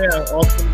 Yeah, also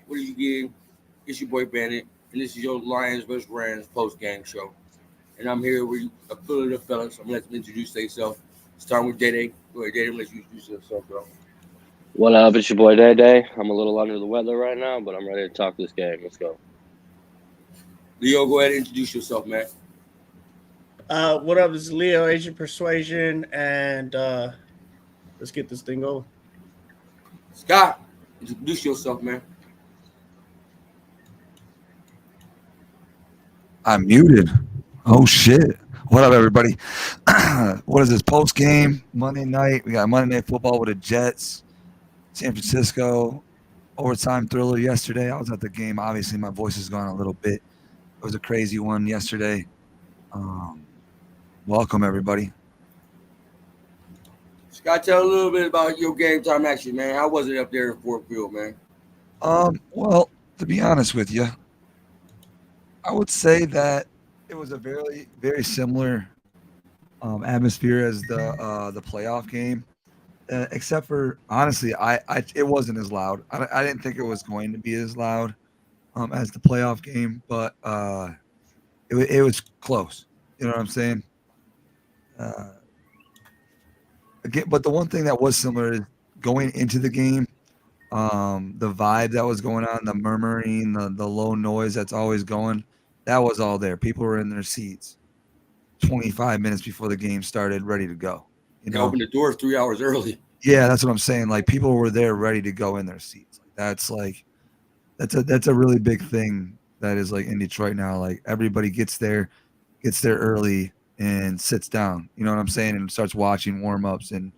What do you get? It's your boy Bandit, and this is your Lions vs. Rams post game show. And I'm here with a few of the fellas. I'm gonna let them introduce themselves. Starting with Day Day. Go ahead, Day Day. Let you introduce yourself, bro. What up? It's your boy Day Day. I'm a little under the weather right now, but I'm ready to talk this game. Let's go. Leo, go ahead and introduce yourself, man. what up? This is Leo, Agent Persuasion, and let's get this thing going. Scott, introduce yourself, man. I'm muted. Oh shit. What up, everybody? What is this post game Monday night? We got Monday Night Football with the Jets, San Francisco, overtime thriller yesterday. I was at the game. Obviously, my voice has gone a little bit. It was a crazy one yesterday. Welcome, everybody. Scott, tell a little bit about your game time action, man. How was it up there in Fort Field, man? Well, to be honest with you, I would say that it was a very, very similar atmosphere as the playoff game, except for honestly, it wasn't as loud. I didn't think it was going to be as loud as the playoff game, but it was close. You know what I'm saying? Again, but the one thing that was similar is going into the game, the vibe that was going on, the murmuring, the low noise that's always going, that was all there. People were in their seats 25 minutes before the game started, ready to go. They opened the doors 3 hours early. Yeah, that's what I'm saying. Like people were there ready to go in their seats. That's a really big thing that is like in Detroit now. Like everybody gets there early and sits down. You know what I'm saying? And starts watching warm-ups and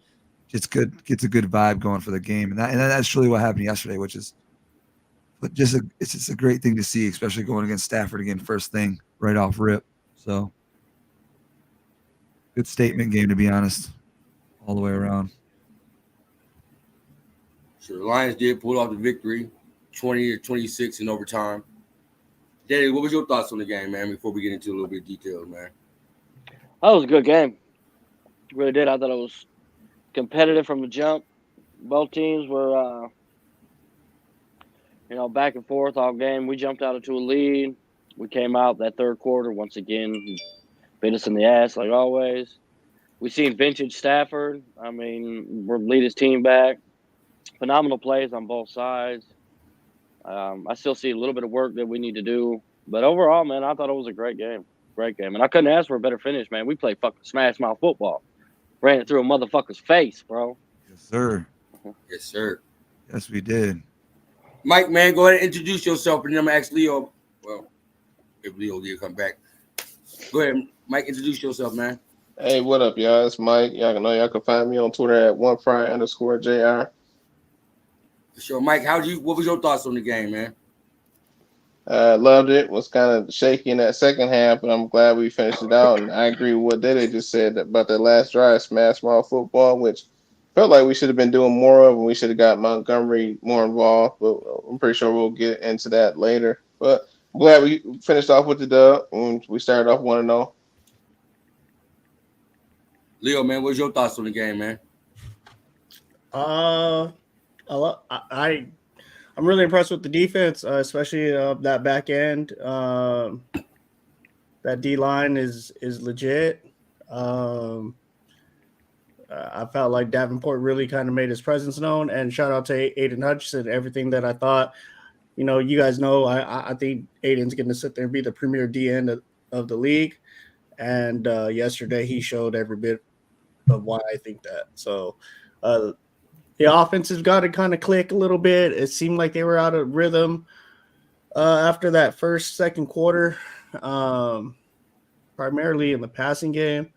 gets a good vibe going for the game. And that's really what happened yesterday, which is it's just a great thing to see, especially going against Stafford again, first thing right off rip. So good statement game, to be honest, all the way around. So the Lions did pull off the victory, 20-26 in overtime. Daddy, what was your thoughts on the game, man? Before we get into a little bit of detail, man. That was a good game. Really did. I thought it was competitive from the jump. Both teams were, back and forth all game. We jumped out into a lead. We came out that third quarter once again, bit us in the ass like always. We seen vintage Stafford. I mean, we're lead his team back. Phenomenal plays on both sides. I still see a little bit of work that we need to do. But overall, man, I thought it was a great game. Great game. And I couldn't ask for a better finish, man. We played fucking smash mouth football. Ran it through a motherfucker's face, bro. Yes, sir. Yes, sir. Yes, we did. Mike, man, go ahead and introduce yourself, and then I'm going to ask Leo. Well, if Leo did come back. Go ahead, Mike, introduce yourself, man. Hey, what up, y'all? It's Mike. Y'all can find me on Twitter at @OneFry_JR. So, Mike, what was your thoughts on the game, man? Loved it. Was kind of shaky in that second half, but I'm glad we finished it out. And I agree with what Dede just said about that last drive, smash small football, which felt like we should have been doing more of, and we should have got Montgomery more involved. But I'm pretty sure we'll get into that later. But I'm glad we finished off with the dub, and we started off 1-0. Leo, man, what's your thoughts on the game, man? I'm really impressed with the defense, especially that back end. That D line is legit. I felt like Davenport really kind of made his presence known. And shout out to Aiden Hutchinson. Everything that I thought, you guys know, I think Aiden's going to sit there and be the premier D end of the league. And yesterday he showed every bit of why I think that. So the offense has got to kind of click a little bit. It seemed like they were out of rhythm after that second quarter, primarily in the passing game.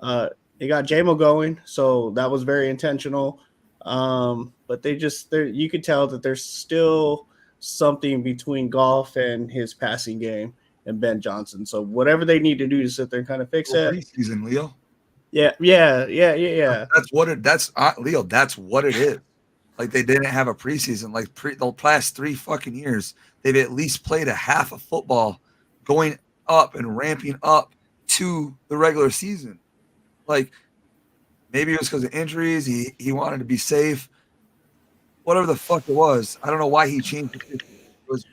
They got JMO going, so that was very intentional. But you could tell that there's still something between Goff and his passing game and Ben Johnson. So whatever they need to do to sit there and kind of fix it. Preseason, Leo. Yeah. That's what it. That's Leo. That's what it is. Like they didn't have a preseason. Like the past 3 fucking years, they've at least played a half of football, going up and ramping up to the regular season. Like maybe it was because of injuries. He wanted to be safe. Whatever the fuck it was, I don't know why he changed it.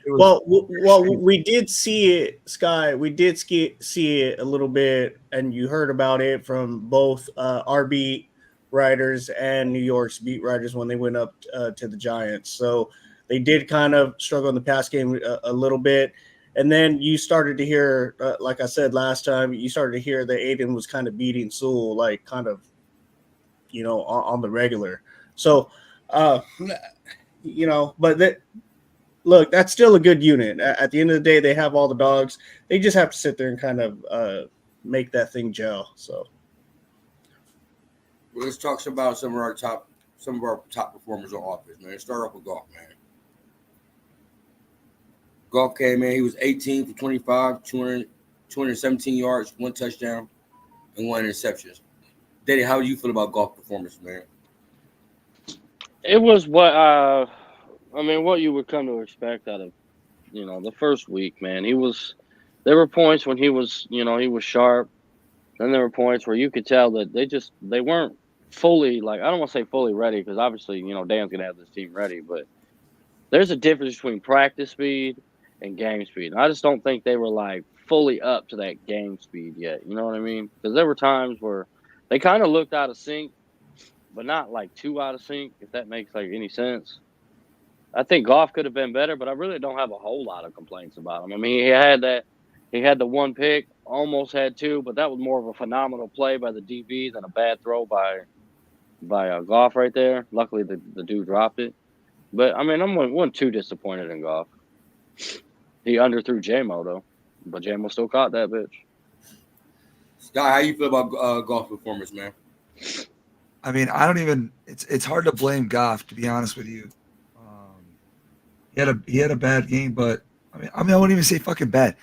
Well, we did see it, Sky. We did see it a little bit, and you heard about it from both our beat writers and New York's beat writers when they went up to the Giants. So they did kind of struggle in the pass game a little bit. And then you started to hear, like I said last time, you started to hear that Aiden was kind of beating Sewell, like kind of, on the regular. So, but look, that's still a good unit. At the end of the day, they have all the dogs. They just have to sit there and kind of make that thing gel. So, well, let's talk about some of our top performers on offense, man. Let's start off with Goff, man. Goff came in. He was 18 for 25, 217 yards, 1 touchdown, and 1 interception. Daddy, how do you feel about Goff's performance, man? It was what you would come to expect out of, the first week, man. There were points when he was sharp. Then there were points where you could tell that they weren't fully, I don't want to say fully ready, because obviously, Dan's going to have this team ready, but there's a difference between practice speed and game speed. And I just don't think they were fully up to that game speed yet. You know what I mean? Because there were times where they kind of looked out of sync, but not too out of sync, if that makes any sense. I think Goff could have been better, but I really don't have a whole lot of complaints about him. I mean, he had the 1 pick, almost had 2, but that was more of a phenomenal play by the DB than a bad throw by Goff right there. Luckily, the dude dropped it. But I mean, I wasn't too disappointed in Goff. He underthrew JMO though, but JMO still caught that bitch. Sky, how you feel about Goff's performance, man? I mean, I don't even. It's hard to blame Goff, to be honest with you. He had a bad game, but I wouldn't even say fucking bad.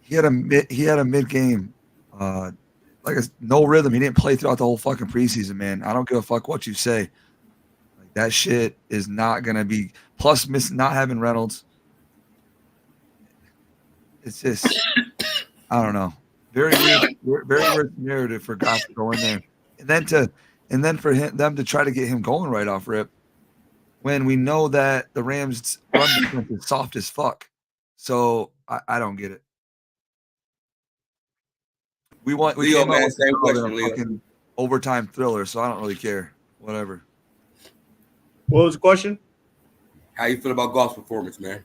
He had a mid game, no rhythm. He didn't play throughout the whole fucking preseason, man. I don't give a fuck what you say. That shit is not gonna be. Plus, not having Reynolds. It's just, I don't know. Very weird narrative for Goff to go in there, and then for them to try to get him going right off rip, when we know that the Rams' run defense is soft as fuck. So I don't get it. We Leo, came out man, with same question, a Leo. fucking overtime thriller, so I don't really care. Whatever. what was the question? How you feel about Goff's performance, man?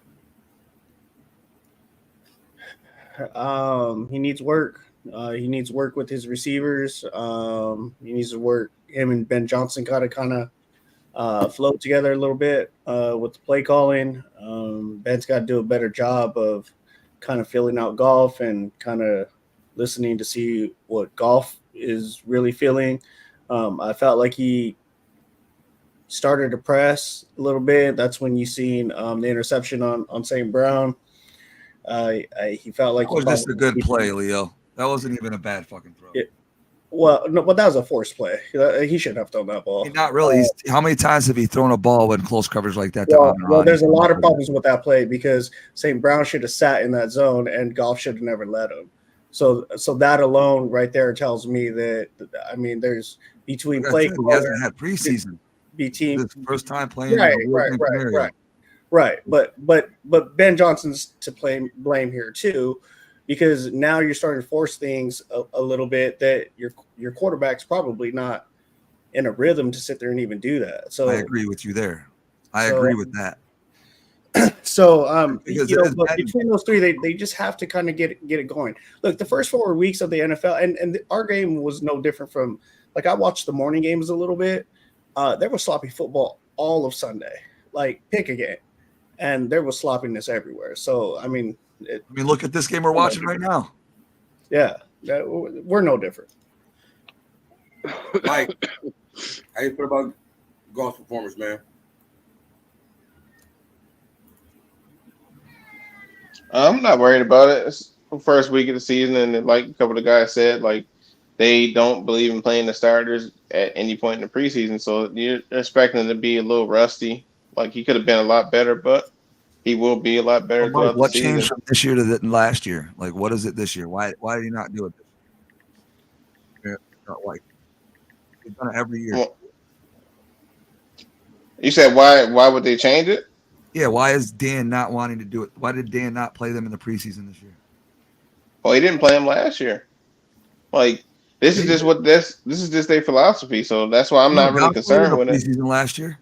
He needs work. He needs work with his receivers. He needs to work. Him and Ben Johnson kind of float together a little bit with the play calling. Ben's got to do a better job of kind of filling out Goff and kind of listening to see what Goff is really feeling. I felt like he started to press a little bit. That's when you seen the interception on St. Brown. He felt like That was just a good play, Leo. That wasn't even a bad fucking throw. Well, no, but that was a forced play. He shouldn't have thrown that ball. Not really. How many times have he thrown a ball in close coverage like that? Well, there's a lot of problems with that play because St. Brown should have sat in that zone and Goff should have never let him. So that alone right there tells me that, I mean, there's between play. He hasn't had preseason. This first time playing. Right. But Ben Johnson's to blame here too, because now you're starting to force things a little bit that your quarterback's probably not in a rhythm to sit there and even do that. So I agree with you there. I agree with that. So but between those three, they just have to kind of get it going. Look, the first 4 weeks of the NFL, and our game was no different from, like, I watched the morning games a little bit. There was sloppy football all of Sunday. Like, pick a game, and there was sloppiness everywhere. So I mean, look at this game we're watching right now. Yeah, we're no different. Mike, how you feel about Goff's performance, man? I'm not worried about it. It's the first week of the season, and like a couple of guys said, like they don't believe in playing the starters at any point in the preseason. So you're expecting him to be a little rusty. Like he could have been a lot better, but he will be a lot better Well, Mike, throughout the what season. changed from this year to last year? Like, what is it this year? Why did he not do it this year? Not like he's done it every year. Well, you said why? Why would they change it? Yeah, why is Dan not wanting to do it? Why did Dan not play them in the preseason this year? Well, he didn't play him last year. Like this is just what this is just their philosophy. So that's why I'm not really Dobbs played in concerned the with it. preseason last year.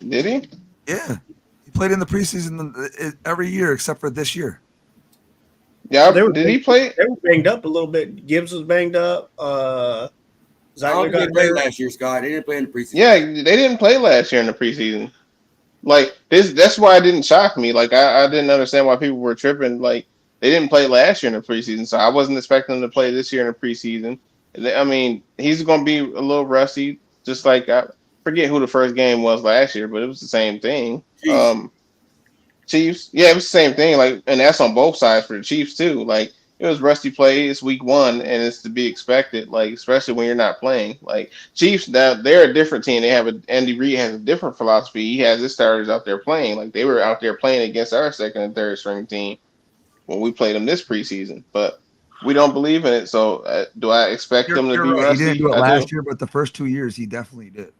Did he? Yeah, he played in the preseason every year except for this year. Yeah. Did he play? They were banged up a little bit. Gibbs was banged up. I Zeitler don't think they got played hurt. last year, Scott. They didn't play in the preseason. Yeah, they didn't play last year in the preseason. Like this, that's why it didn't shock me. Like I didn't understand why people were tripping. Like they didn't play last year in the preseason, so I wasn't expecting them to play this year in the preseason. I mean, he's going to be a little rusty, just like I forget who the first game was last year, but it was the same thing. Chiefs, yeah, it was the same thing. Like, and that's on both sides for the Chiefs too. Like it was rusty play. It's week one, and it's to be expected. Like especially when you're not playing. Like Chiefs, they're a different team. They have Andy Reid has a different philosophy. He has his starters out there playing. Like they were out there playing against our second and third string team when we played them this preseason. But we don't believe in it. So do I expect them to be Right. rusty? He didn't do it I last do. year, but the first 2 years he definitely did.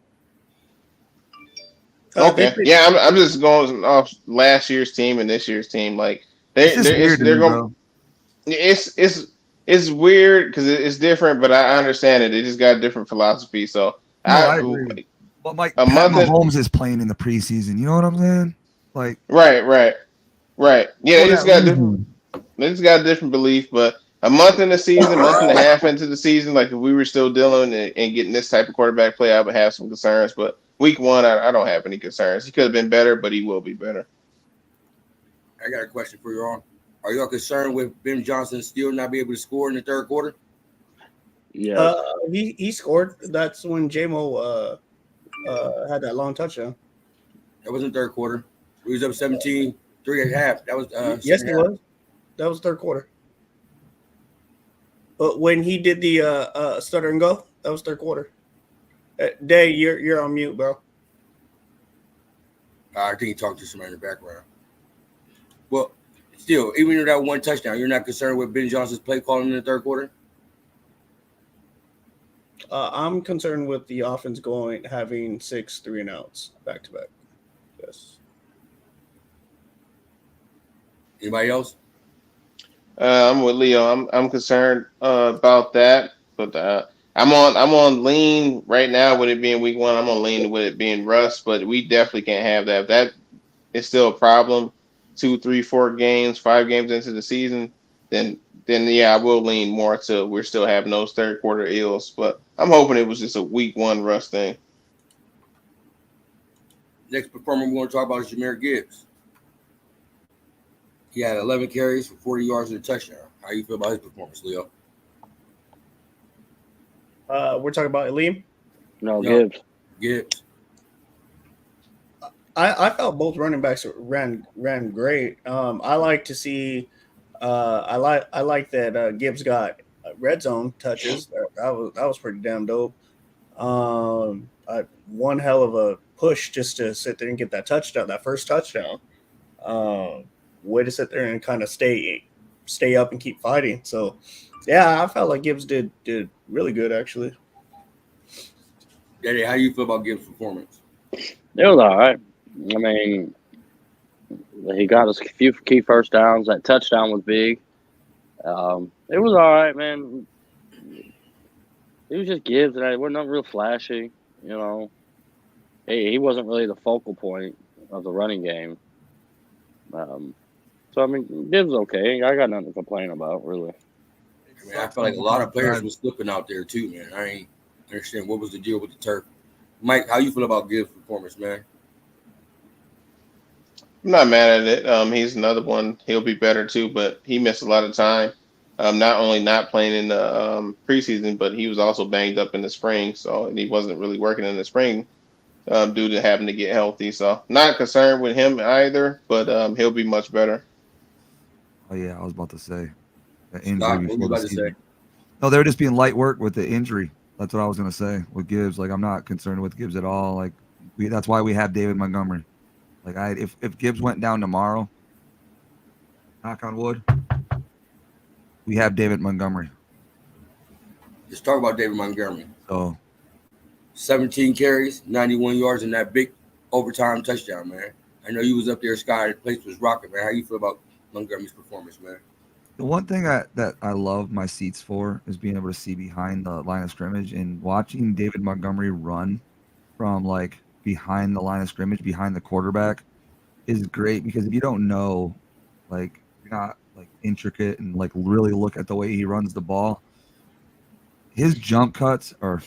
Okay, yeah, I'm just going off last year's team and this year's team. Like It's just weird to me, going. bro. It's weird because it's different, but I understand it. They just got a different philosophy. So No, I agree. But Mike, a Pat month in- Mahomes is playing in the preseason. You know what I'm saying? Like, right. Yeah, for that reason. they just got a different belief. But a month in the season, month and a half into the season, like if we were still dealing and getting this type of quarterback play, I would have some concerns. But week one, I don't have any concerns. He could have been better, but he will be better. I got a question for you all. Are y'all concerned with Ben Johnson still not be able to score in the third quarter? Yeah. He scored. That's when JMO had that long touchdown. That wasn't third quarter. He was up 17-3 at half. That was Yes, it was. That was third quarter. But when he did the stutter and go, that was third quarter. Day, you're on mute, bro. I think he talked to somebody in the background. Well, still, even with that one touchdown, you're not concerned with Ben Johnson's play calling in the third quarter? I'm concerned with the offense having 6 3-and-outs back to back. Yes. Anybody else? I'm with Leo. I'm concerned about that, but I'm on lean right now with it being week one. I'm on lean with it being Russ, but we definitely can't have that. If that is still a problem 2, 3, 4 games, 5 games into the season, then yeah, I will lean more to we're still having those third quarter ills. But I'm hoping it was just a week one Russ thing. Next performer we're going to talk about is Jahmyr Gibbs. He had 11 carries for 40 yards and a touchdown. How you feel about his performance, Leo? We're talking about Aleem. No, Gibbs. Gibbs. I felt both running backs ran great. I like to see. I like that Gibbs got red zone touches. That was pretty damn dope. One hell of a push just to sit there and get that touchdown, that first touchdown. Way to sit there and kind of stay up and keep fighting. So, yeah, I felt like Gibbs did really good actually. Daddy, how you feel about Gibbs' performance? It was all right. I mean, he got us a few key first downs. That touchdown was big. It was all right, man. It was just Gibbs, and it wasn't real flashy. You know, he wasn't really the focal point of the running game. So I mean, Gibbs okay. I got nothing to complain about, really. I mean, I feel like a lot of players were slipping out there too, man. I ain't understand what was the deal with the turf. Mike, how you feel about Gibbs' performance, man? I'm not mad at it. He's another one. He'll be better too, but he missed a lot of time. Not only not playing in the preseason, but he was also banged up in the spring, so and he wasn't really working in the spring due to having to get healthy. So not concerned with him either, but he'll be much better. Oh yeah, I was about to say the injury Scott, what were you before the about to season. say? No, they were just being light work with the injury. That's what I was gonna say with Gibbs. Like I'm not concerned with Gibbs at all. Like that's why we have David Montgomery. Like if Gibbs went down tomorrow, knock on wood, we have David Montgomery. Let's talk about David Montgomery. So 17 carries, 91 yards, and that big overtime touchdown, man. I know you was up there, Scott. The place was rocking, man. How you feel about Montgomery's performance, man? the one thing that I love my seats for is being able to see behind the line of scrimmage and watching David Montgomery run from like behind the line of scrimmage, behind the quarterback, is great because if you don't know, like you're not like intricate and like really look at the way he runs the ball, his jump cuts are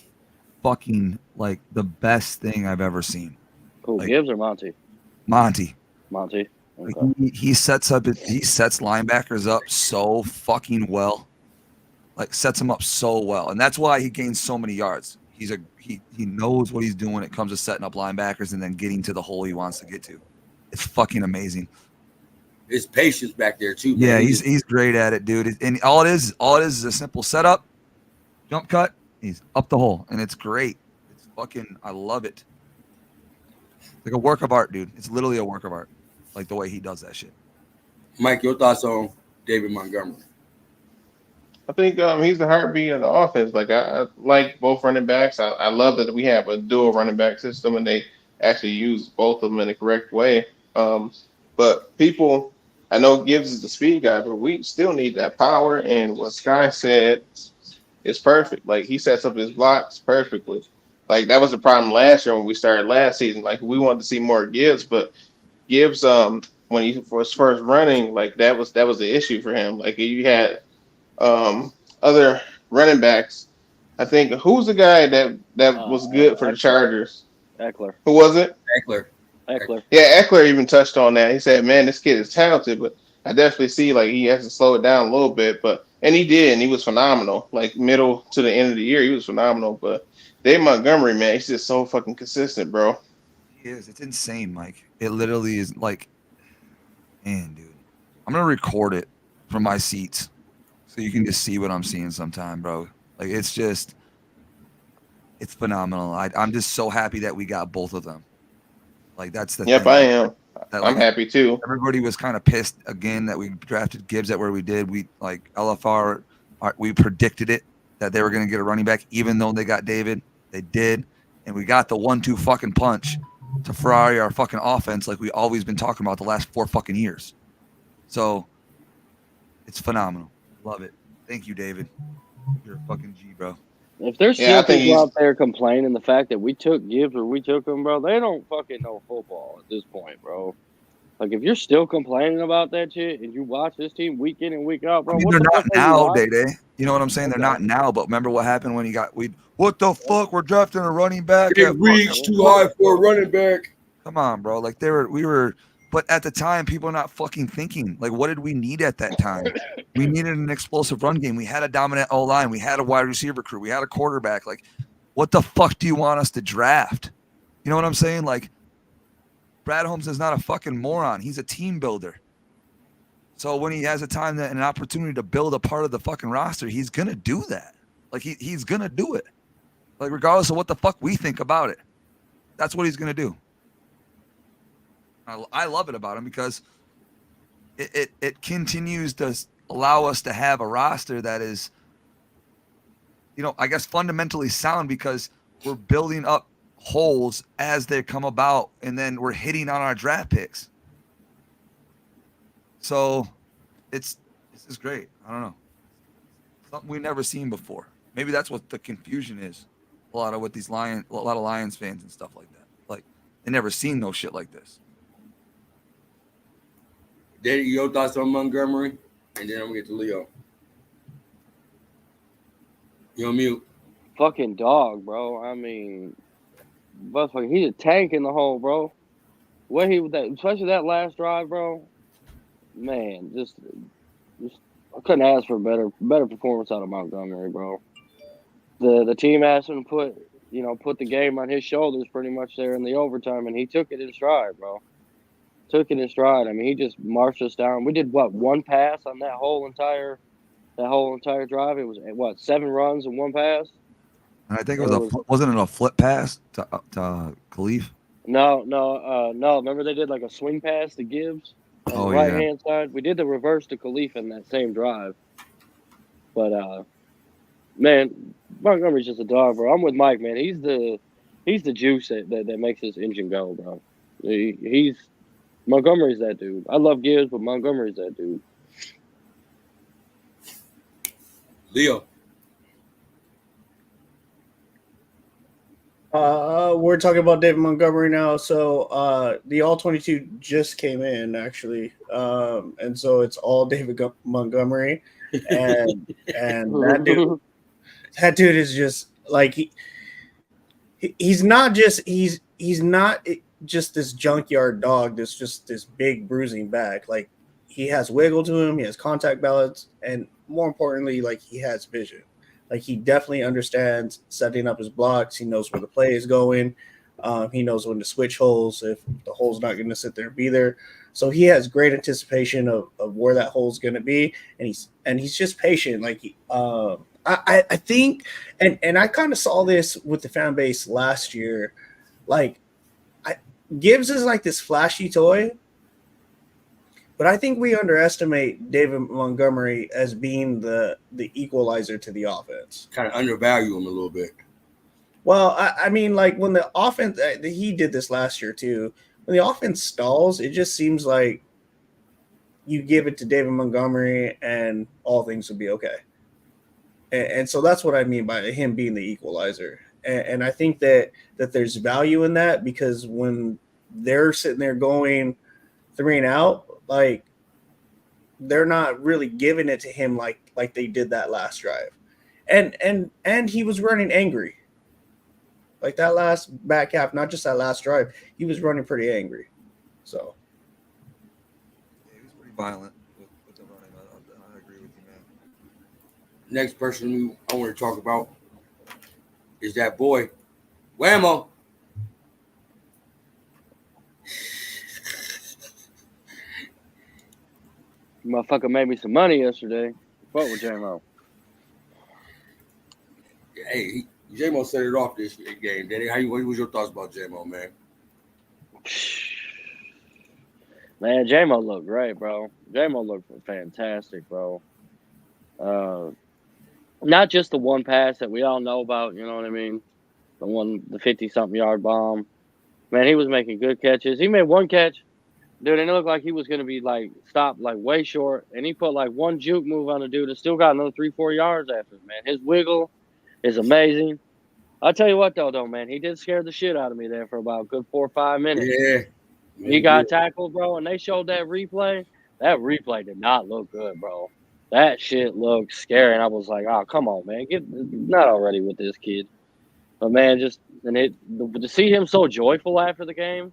fucking like the best thing I've ever seen. Who, Like- Gibbs or Monty? Monty. Monty. Like Okay. he sets linebackers up so fucking well. Like sets them up so well. And that's why he gains so many yards. He knows what he's doing when it comes to setting up linebackers and then getting to the hole he wants to get to. It's fucking amazing. His patience back there too, man. Yeah, he's great at it, dude. And all it is is a simple setup, jump cut, he's up the hole, and it's great. It's fucking, I love it. Like a work of art, dude. It's literally a work of art. Like the way he does that shit. Mike, your thoughts on David Montgomery? I think he's the heartbeat of the offense. Like I like both running backs. I love that we have a dual running back system and they actually use both of them in the correct way. But people, I know Gibbs is the speed guy, but we still need that power. And what Sky said is perfect. Like he sets up his blocks perfectly. Like that was the problem last year when we started last season. Like we wanted to see more Gibbs, but Gibbs, when he was first running, like that was the issue for him. Like you had other running backs. I think who's the guy that was good for the Chargers? Eckler. Who was it? Eckler. Yeah, Eckler even touched on that. He said, "Man, this kid is talented, but I definitely see like he has to slow it down a little bit." And he did, and he was phenomenal. Like middle to the end of the year, he was phenomenal. But Dave Montgomery, man, he's just so fucking consistent, bro. He is. It's insane, Mike. It literally is like, man, dude. I'm gonna record it from my seats so you can just see what I'm seeing sometime, bro. Like it's phenomenal. I'm just so happy that we got both of them. Like that's the Yep, thing. I am. That, I'm happy too. Everybody was kind of pissed again that we drafted Gibbs at where we did. We like LFR, we predicted it that they were going to get a running back, even though they got David. They did, and we got the 1-2 fucking punch to Ferrari our fucking offense, like we always been talking about the last 4 fucking years. So it's phenomenal. Love it. Thank you, David. You're a fucking G, bro. If there's Yeah, I still think people out there complaining the fact that we took Gibbs or we took him, bro, they don't fucking know football at this point, bro. Like, if you're still complaining about that shit and you watch this team week in and week out, bro, I mean, what they're the not fuck are you now, watching? Day. You know what I'm saying? They're not now, but remember what happened when what the fuck? We're drafting a running back. It reached too high for a running back. Come on, bro. Like we were, but at the time, people are not fucking thinking. Like, what did we need at that time? We needed an explosive run game. We had a dominant O-line. We had a wide receiver crew. We had a quarterback. Like, what the fuck do you want us to draft? You know what I'm saying? Like, Brad Holmes is not a fucking moron. He's a team builder. So when he has a time and an opportunity to build a part of the fucking roster, he's gonna do that. Like he's gonna do it. Like regardless of what the fuck we think about it, that's what he's gonna do. I love it about him because it continues to allow us to have a roster that is, you know, I guess fundamentally sound because we're building up holes as they come about, and then we're hitting on our draft picks. So this is great. I don't know. Something we've never seen before. Maybe that's what the confusion is. A lot of Lions fans and stuff like that. Like they never seen no shit like this. Daddy, your thoughts on Montgomery? And then I'm gonna get to Leo. You on mute. Fucking dog, bro. I mean, motherfucker, he's a tank in the hole, bro. What he with that, especially that last drive, bro. Man, just I couldn't ask for better performance out of Montgomery, bro. The team asked him to put the game on his shoulders pretty much there in the overtime, and he took it in stride, bro. Took it in stride. I mean, he just marched us down. We did one pass on that whole entire drive. It was 7 runs and 1 pass. And I think wasn't it a flip pass to Khalif? No. Remember they did like a swing pass to Gibbs on the right hand side. We did the reverse to Khalif in that same drive. But man, Montgomery's just a dog, bro. I'm with Mike, man. He's the juice that makes this engine go, bro. He's Montgomery's that dude. I love Gibbs, but Montgomery's that dude. Leo. We're talking about David Montgomery now. So the all 22 just came in actually, and so it's all David Montgomery, and that dude is just like he's not just this junkyard dog. That's just this big bruising back. Like he has wiggle to him. He has contact balance, and more importantly, like he has vision. Like he definitely understands setting up his blocks. He knows where the play is going. He knows when to switch holes if the hole's not going to sit there and be there. So he has great anticipation of where that hole's going to be, and he's just patient. Like I think, and I kind of saw this with the fan base last year. Like Gibbs is like this flashy toy, but I think we underestimate David Montgomery as being the equalizer to the offense. Kind of undervalue him a little bit. Well, I mean, like when the offense, he did this last year too. When the offense stalls, it just seems like you give it to David Montgomery and all things will be okay. And so that's what I mean by him being the equalizer. And I think that there's value in that because when they're sitting there going 3 and out, like they're not really giving it to him like they did that last drive. And he was running angry. Like that last back half, not just that last drive, he was running pretty angry. So yeah, he was pretty violent with the running. I agree with you, man. Next person I want to talk about is that boy, Whammo. Motherfucker made me some money yesterday. What with J-Mo? Hey, J-Mo set it off this game. Danny, what was your thoughts about J-Mo, man? Man, J-Mo looked great, bro. J-Mo looked fantastic, bro. Not just the one pass that we all know about, you know what I mean? The 50-something yard bomb. Man, he was making good catches. He made one catch, dude, and it looked like he was going to be, like, stopped, like, way short. And he put, like, one juke move on the dude and still got another 3-4 yards after it, man. His wiggle is amazing. I'll tell you what, though, man. He did scare the shit out of me there for about a good 4 or 5 minutes. Yeah. He got tackled, bro, and they showed that replay. That replay did not look good, bro. That shit looked scary, and I was like, oh, come on, man. Get not already with this kid. But, man, to see him so joyful after the game,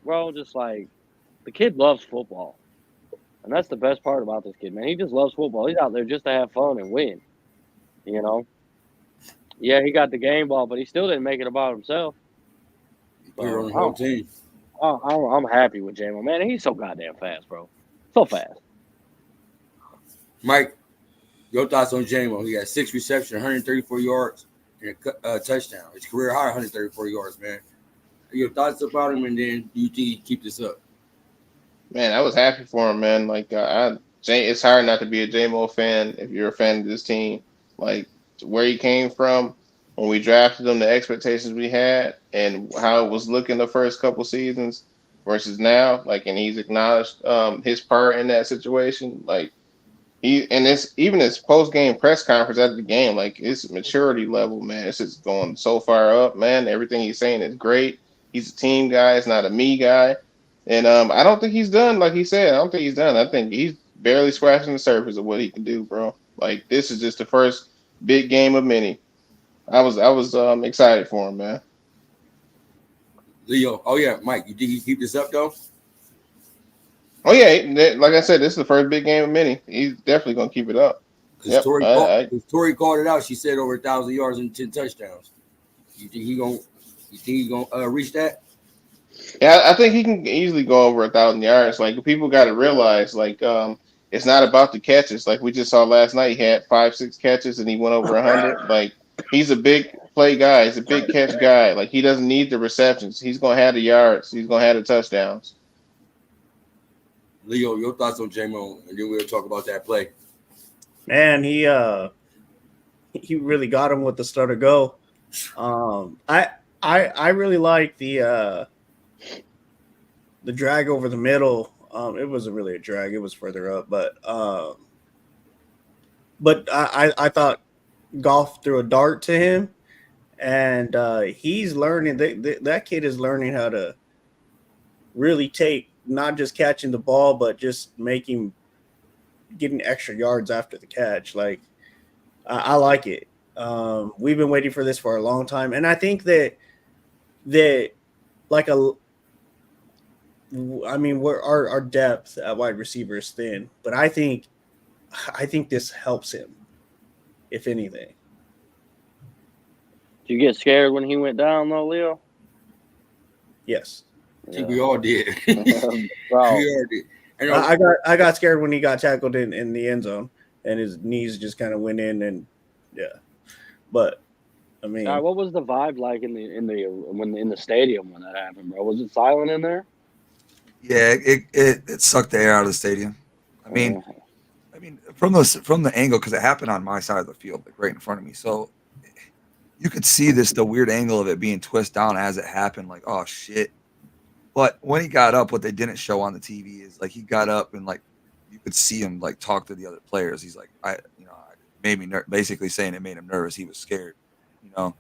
bro, just like, the kid loves football. And that's the best part about this kid, man. He just loves football. He's out there just to have fun and win, you know? Yeah, he got the game ball, but he still didn't make it about himself. Put it on the whole team. I'm happy with J-Mo, man. He's so goddamn fast, bro. So fast. Mike, your thoughts on J-Mo? He got 6 receptions, 134 yards, and a touchdown. His career high, 134 yards, man. Your thoughts about him, and then do you think he keep this up? Man, I was happy for him, man. Like, it's hard not to be a J-Mo fan if you're a fan of this team. Like, where he came from, when we drafted him, the expectations we had, and how it was looking the first couple seasons versus now. Like, and he's acknowledged his part in that situation. Like, even his post-game press conference after the game, like, his maturity level, man, it's just going so far up, man. Everything he's saying is great. He's a team guy. It's not a me guy. And I don't think he's done, like he said. I don't think he's done. I think he's barely scratching the surface of what he can do, bro. Like, this is just the first big game of many. I was excited for him, man. Leo, oh yeah, Mike, you think he keep this up though? Oh yeah, like I said, this is the first big game of many. He's definitely gonna keep it up. Because Yep. Tori called it out. She said over 1,000 yards and 10 touchdowns. You think he's gonna reach that? Yeah, I think he can easily go over 1,000 yards. Like people got to realize, like it's not about the catches. Like we just saw last night, he had 5, 6 catches and he went over 100. Like he's a big play guy. He's a big catch guy. Like he doesn't need the receptions. He's gonna have the yards. He's gonna have the touchdowns. Leo, your thoughts on J-Mo, and then we'll talk about that play. Man, he really got him with the stutter go. I really like the drag over the middle. It wasn't really a drag; it was further up, but I thought Goff threw a dart to him, and he's learning. That kid is learning how to really take not just catching the ball, but just getting extra yards after the catch. Like I like it. We've been waiting for this for a long time, and I think that like our depth at wide receiver is thin, but I think this helps him, if anything. Did you get scared when he went down, though, Leo? Yes. I think we all did. Bro. We all did. And I got scared when he got tackled in the end zone, and his knees just kind of went in, and yeah. But I mean, what was the vibe like in the stadium when that happened, bro? Was it silent in there? Yeah, it sucked the air out of the stadium. I mean, from the angle, because it happened on my side of the field, like right in front of me, so you could see the weird angle of it being twisted down as it happened. Like, oh shit! But when he got up, what they didn't show on the TV is like he got up and like you could see him like talk to the other players. He's like, it made me basically saying it made him nervous. He was scared, so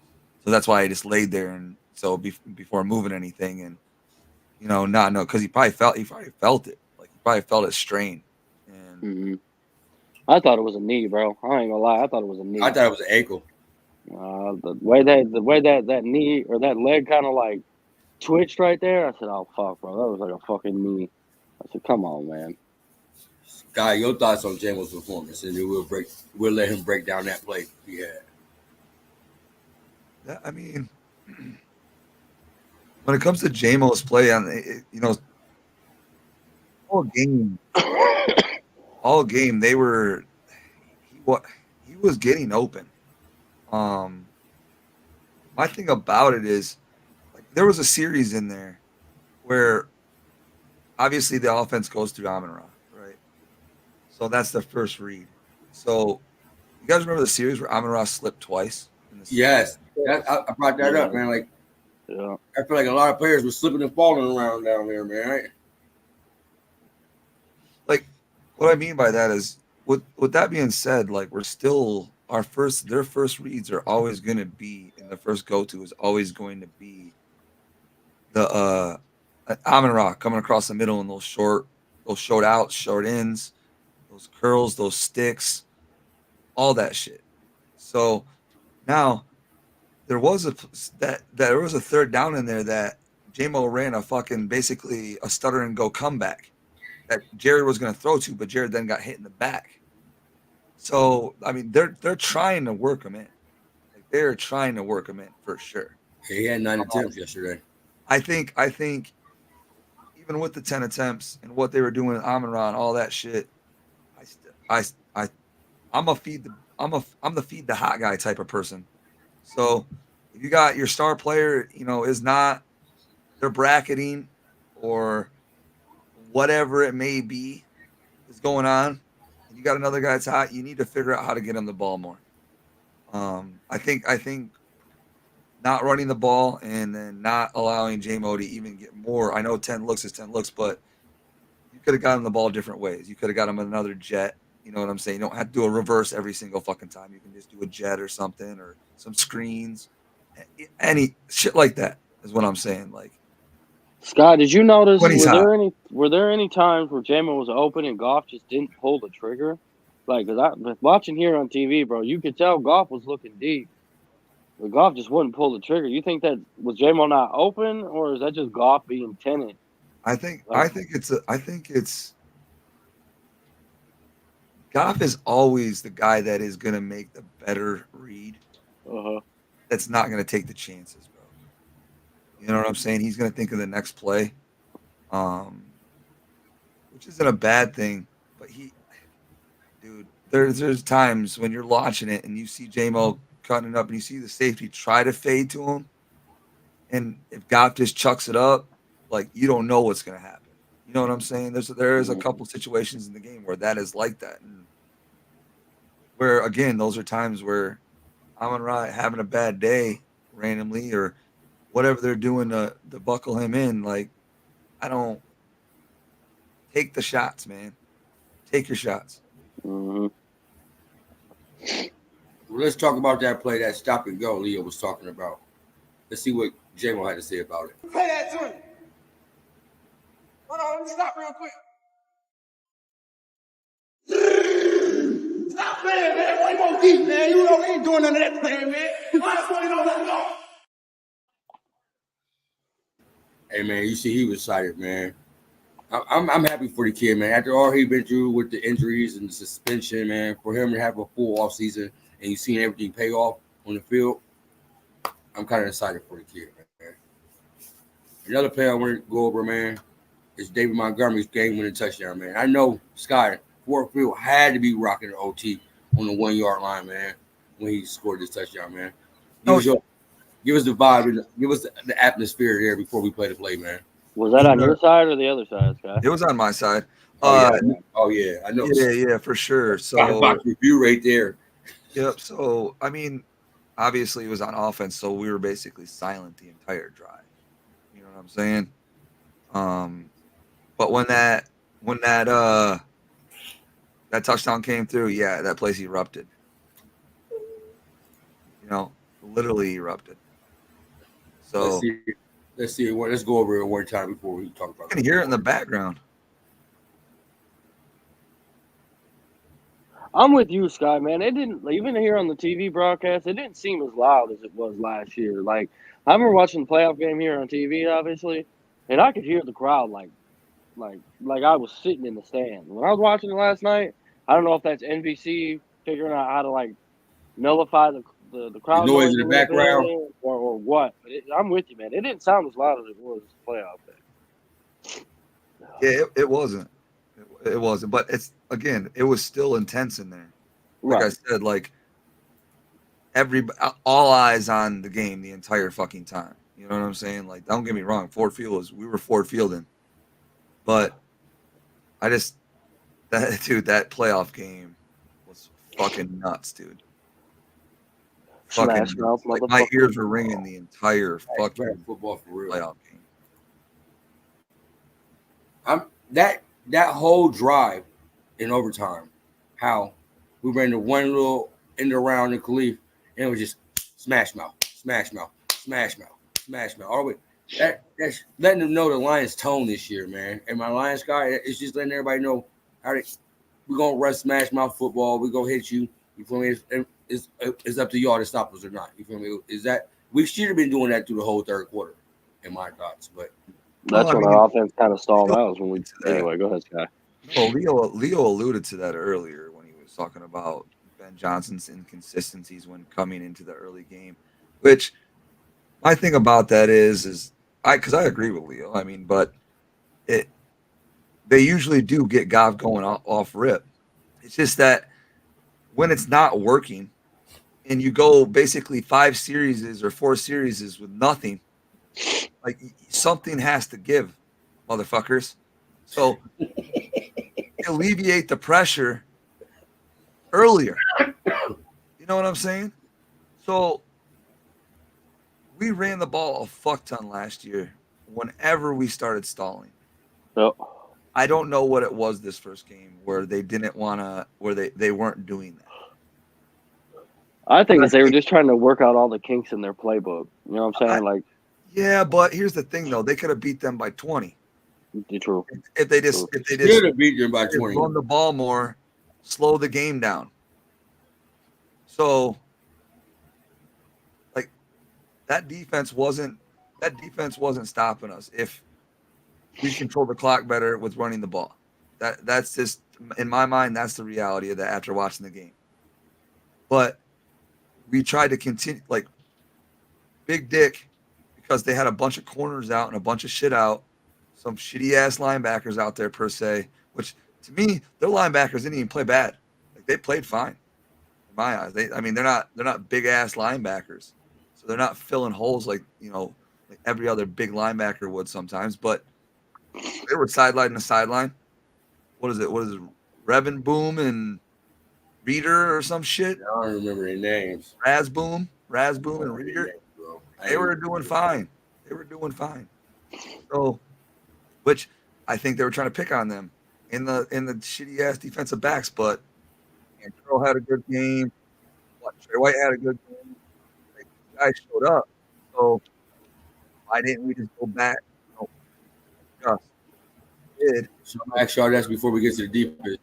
that's why he just laid there and so before moving anything and not know because he probably felt it like he probably felt it strain. And I thought it was a knee, bro. I ain't gonna lie, I thought it was a knee. I thought it was an ankle. The way that knee or that leg kind of like twitched right there, I said, "Oh fuck, bro, that was like a fucking knee." I said, "Come on, man." Guy, your thoughts on Jamo's performance, and then we'll let him break down that play he had. Yeah, I mean, when it comes to Jamo's play on all game he was getting open. My thing about it is like there was a series in there where obviously the offense goes through Amon-Ra, right? So that's the first read. So you guys remember the series where Amon-Ra slipped twice? Yes, I brought that up, man. Like, yeah. I feel like a lot of players were slipping and falling around down there, man. Right? Like, what I mean by that is, with that being said, like we're still their first reads are always going to be, and the first go-to is always going to be the Amon-Ra coming across the middle in those short outs, short ins, those curls, those sticks, all that shit. So now there was a third down in there that J-Mo ran a fucking basically a stutter and go comeback that Jared was going to throw to, but Jared then got hit in the back. So I mean, they're trying to work him in. Like they're trying to work him in for sure. He had 9 attempts yesterday. I think even with the 10 attempts and what they were doing with Amon-Ra and all that shit, I'm the feed the hot guy type of person. So if you got your star player, is not their bracketing or whatever it may be is going on, and you got another guy that's hot, you need to figure out how to get him the ball more. I think not running the ball and then not allowing J-Mo to even get more. I know 10 looks is 10 looks, but you could have gotten the ball different ways. You could have got him another jet. You know what I'm saying? You don't have to do a reverse every single fucking time. You can just do a jet or something or some screens. Any shit like that is what I'm saying. Like, Scott, did you notice were there any times where J-Mo was open and Goff just didn't pull the trigger? Like, cause I was watching here on TV, bro, you could tell Goff was looking deep. But Goff just wouldn't pull the trigger. You think that was J-Mo not open, or is that just Goff being tenant I think it's Goff is always the guy that is gonna make the better read. Uh-huh. That's not gonna take the chances, bro. You know what I'm saying? He's gonna think of the next play, which isn't a bad thing. But dude, there's times when you're watching it and you see J-Mo cutting it up and you see the safety try to fade to him, and if Goff just chucks it up, like you don't know what's gonna happen. You know what I'm saying? There's a couple situations in the game where that is like that, and where again those are times where Amon-Ra having a bad day randomly or whatever they're doing to buckle him in. Like I don't take the shots, man. Take your shots. Mm-hmm. Well, let's talk about that play, that stop and go Leo was talking about. Let's see what J-Mo had to say about it. Play that to him. Hold on, let me stop real quick. Stop playing, man. One more deep, man. You know we ain't doing none of that playing, man. I just want to know let's go. Hey man, you see he was excited, man. I'm happy for the kid, man. After all he been through with the injuries and the suspension, man, for him to have a full off season and you seeing everything pay off on the field, I'm kind of excited for the kid, man. Another play I want to go over, man, is David Montgomery's game-winning touchdown, man. I know Scott Ford Field had to be rocking the OT on the 1 yard line, man, when he scored this touchdown, man. Give us the vibe and give us the atmosphere there before we play the play, man. Was that on your side or the other side, Scott? It was on my side. Oh yeah, I know. Yeah, for sure. So box review right there. Yep. So I mean, obviously it was on offense, so we were basically silent the entire drive. You know what I'm saying? But when that touchdown came through, yeah, that place erupted. You know, literally erupted. So let's see. Let's go over it one time before we talk about it. You can hear it in the background. I'm with you, Scott, man. It didn't, even here on the TV broadcast, it didn't seem as loud as it was last year. Like, I remember watching the playoff game here on TV, obviously, and I could hear the crowd like I was sitting in the stand. When I was watching it last night, I don't know if that's NBC figuring out how to like nullify the crowd noise in the background or what. But I'm with you, man. It didn't sound as loud as it was playoff day. Yeah, it wasn't. It wasn't, but it was still intense in there. Like I said, like all eyes on the game the entire fucking time. You know what I'm saying? Like, don't get me wrong, we were Ford Fielding, but that playoff game was fucking nuts, dude. Fucking nuts. Like, my ears were ringing the entire fucking football for real playoff game. That whole drive in overtime, how we ran the one little end around in Khalif, and it was just smash mouth, smash mouth, smash mouth, smash mouth. All the way. That's letting them know the Lions' tone this year, man. And my Lions guy, it's just letting everybody know we're gonna run smash mouth football. We're gonna hit you. You feel me? It's up to y'all to stop us or not. You feel me? We should have been doing that through the whole third quarter, in my thoughts, but. That's when our offense kind of stalled out. When we anyway, go ahead, Scott. Oh, Leo alluded to that earlier when he was talking about Ben Johnson's inconsistencies when coming into the early game. Which my thing about that is because I agree with Leo. I mean, but they usually do get Goff going off rip. It's just that when it's not working, and you go basically 5 series or 4 series with nothing. Like, something has to give, motherfuckers. So alleviate the pressure earlier. You know what I'm saying? So we ran the ball a fuck ton last year whenever we started stalling. Yep. I don't know what it was this first game where they didn't want to, where they weren't doing that. I think they were just trying to work out all the kinks in their playbook. You know what I'm saying? Yeah, but here's the thing, though. They could have beat them by 20. True. If they just beat them by 20. Run the ball more, slow the game down. So, like, that defense wasn't stopping us. If we control the clock better with running the ball. That's just, in my mind, that's the reality of that after watching the game. But we tried to continue, like, Big Dick, because they had a bunch of corners out and a bunch of shit out, some shitty-ass linebackers out there, per se, which, to me, their linebackers didn't even play bad. Like, they played fine, in my eyes. They're not big-ass linebackers, so they're not filling holes like every other big linebacker would sometimes, but they were sideline to sideline. What is it? Revin Boom and Reader or some shit? I don't remember their names. Razboom and Reader. They were doing fine. So, which I think they were trying to pick on them in the shitty ass defensive backs, but Andrew had a good game. Trey White had a good game. Like, guys showed up. So why didn't we just go back? Did. So I'm ask y'all this before we get to the defense.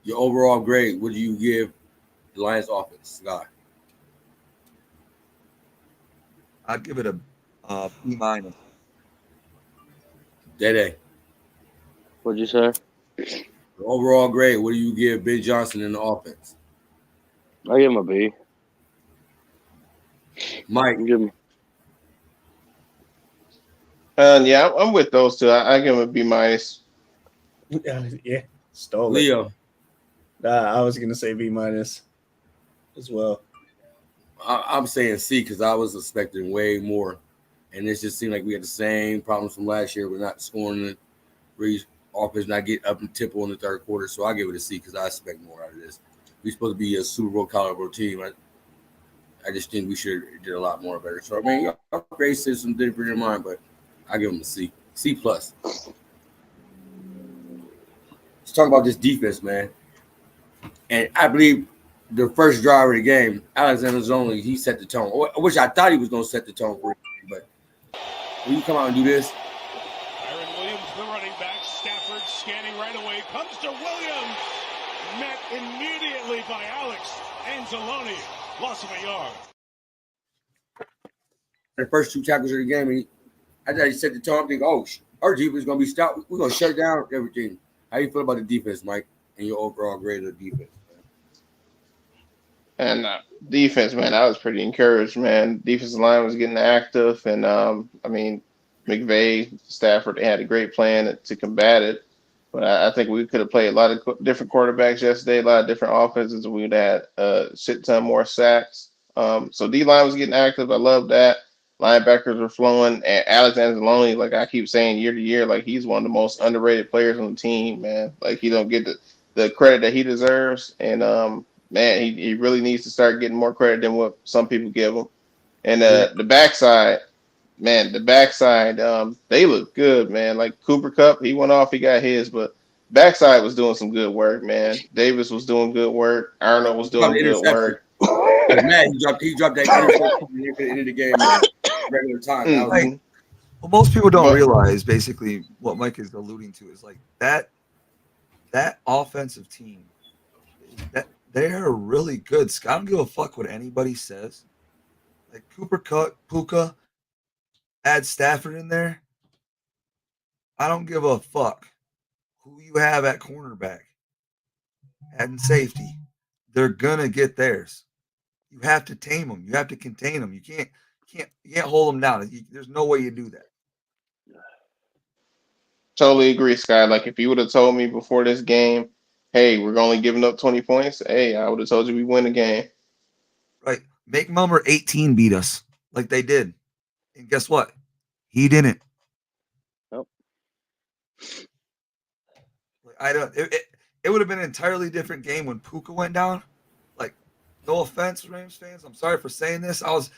Your overall grade, what do you give the Lions offense, Scott? I'd give it a B minus. Day. What'd you say? The overall grade, what do you give Ben Johnson in the offense? I give him a B. Mike, Give him. Yeah, I'm with those two. I give him a B minus. Yeah, stole it. Leo. I was gonna say B minus as well. I'm saying C because I was expecting way more, and it just seemed like we had the same problems from last year. We're not scoring the offense, not get up and tempo in the third quarter. So I give it a C because I expect more out of this. We're supposed to be a Super Bowl caliber team. I just think we should have did a lot more better. So I mean, our grade system didn't bring in mind, but I give them a C, C plus. Let's talk about this defense, man. And I believe the first drive of the game, Alexander Zonley, he set the tone. Which I thought he was going to set the tone for it, but when you come out and do this. Aaron Williams, the running back. Stafford scanning right away. Comes to Williams. Met immediately by Alex Anzalone. Loss of a yard. The first two tackles of the game, I thought he set the tone. I'm thinking, oh, our defense is going to be stopped. We're going to shut down everything. How you feel about the defense, Mike, and your overall grade of the defense? And defense, man, I was pretty encouraged, man. Defensive line was getting active, and I mean, McVay, Stafford, they had a great plan to combat it. But I think we could have played a lot of different quarterbacks yesterday, a lot of different offenses, and we'd had a shit ton more sacks. So D-line was getting active. I love that. Linebackers were flowing, and Alexander Loney, like I keep saying year to year, like he's one of the most underrated players on the team, man. Like he don't get the credit that he deserves, and man, he really needs to start getting more credit than what some people give him. And the backside, they look good, man. Like Cooper Kupp, he went off, he got his, but backside was doing some good work, man. Davis was doing good work. Arnold was doing good work. Man, he dropped that interception at the end of the game. Regular time. Well, most people don't realize basically what Mike is alluding to is like that offensive team, that they're really good. I don't give a fuck what anybody says. Like Cooper Kupp, Puka, add Stafford in there. I don't give a fuck who you have at cornerback and safety. They're gonna get theirs. You have to tame them. You have to contain them. You can't hold them down. There's no way you do that. Totally agree, Sky. Like if you would have told me before this game, hey, we're only giving up 20 points, hey, I would have told you we win the game. Right. Make number 18 beat us like they did. And guess what? He didn't. Nope. It would have been an entirely different game when Puka went down. Like, no offense, Rams fans. I'm sorry for saying this. I was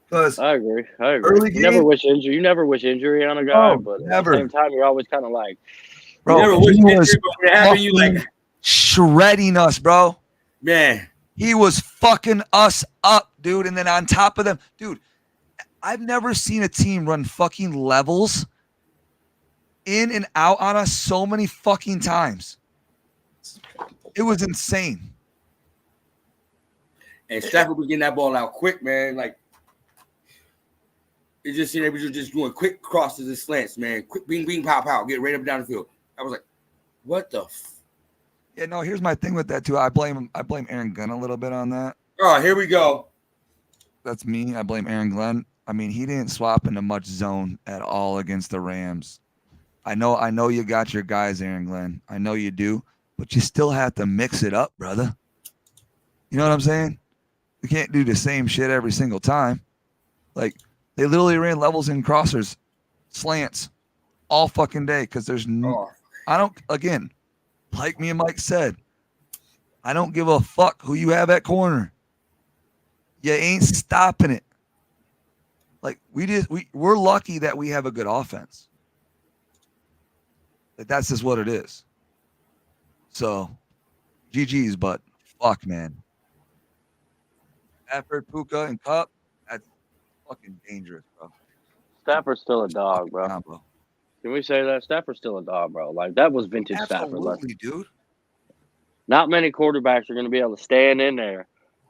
because I agree. You never wish injury on a guy, but never. at the same time, you're always kind of like, bro, you never wish injury, but when it happened, you like shredding us, bro. Man, he was fucking us up, dude. And then on top of them, dude, I've never seen a team run fucking levels in and out on us so many fucking times. It was insane. And Stafford was getting that ball out quick, man. Like It's just seeing everybody just doing quick crosses and slants, man. Quick bing, bing, pow, pow, get right up and down the field. I was like, what the Yeah, no, here's my thing with that too. I blame Aaron Glenn a little bit on that. Oh, here we go. That's me. I blame Aaron Glenn. I mean, he didn't swap into much zone at all against the Rams. I know you got your guys, Aaron Glenn. I know you do, but you still have to mix it up, brother. You know what I'm saying? We can't do the same shit every single time. Like, they literally ran levels and crossers, slants, all fucking day because there's no. I don't. Again, like me and Mike said, I don't give a fuck who you have at corner. You ain't stopping it. Like we're lucky that we have a good offense. Like that's just what it is. So, GG's, but fuck, man. Stafford, Puka, and Cup, that's fucking dangerous, bro. Stafford's still a dog, bro. Combo. Can we say that? Stafford's still a dog, bro. Like, that was vintage Stafford. Absolutely, dude. Not many quarterbacks are going to be able to stand in there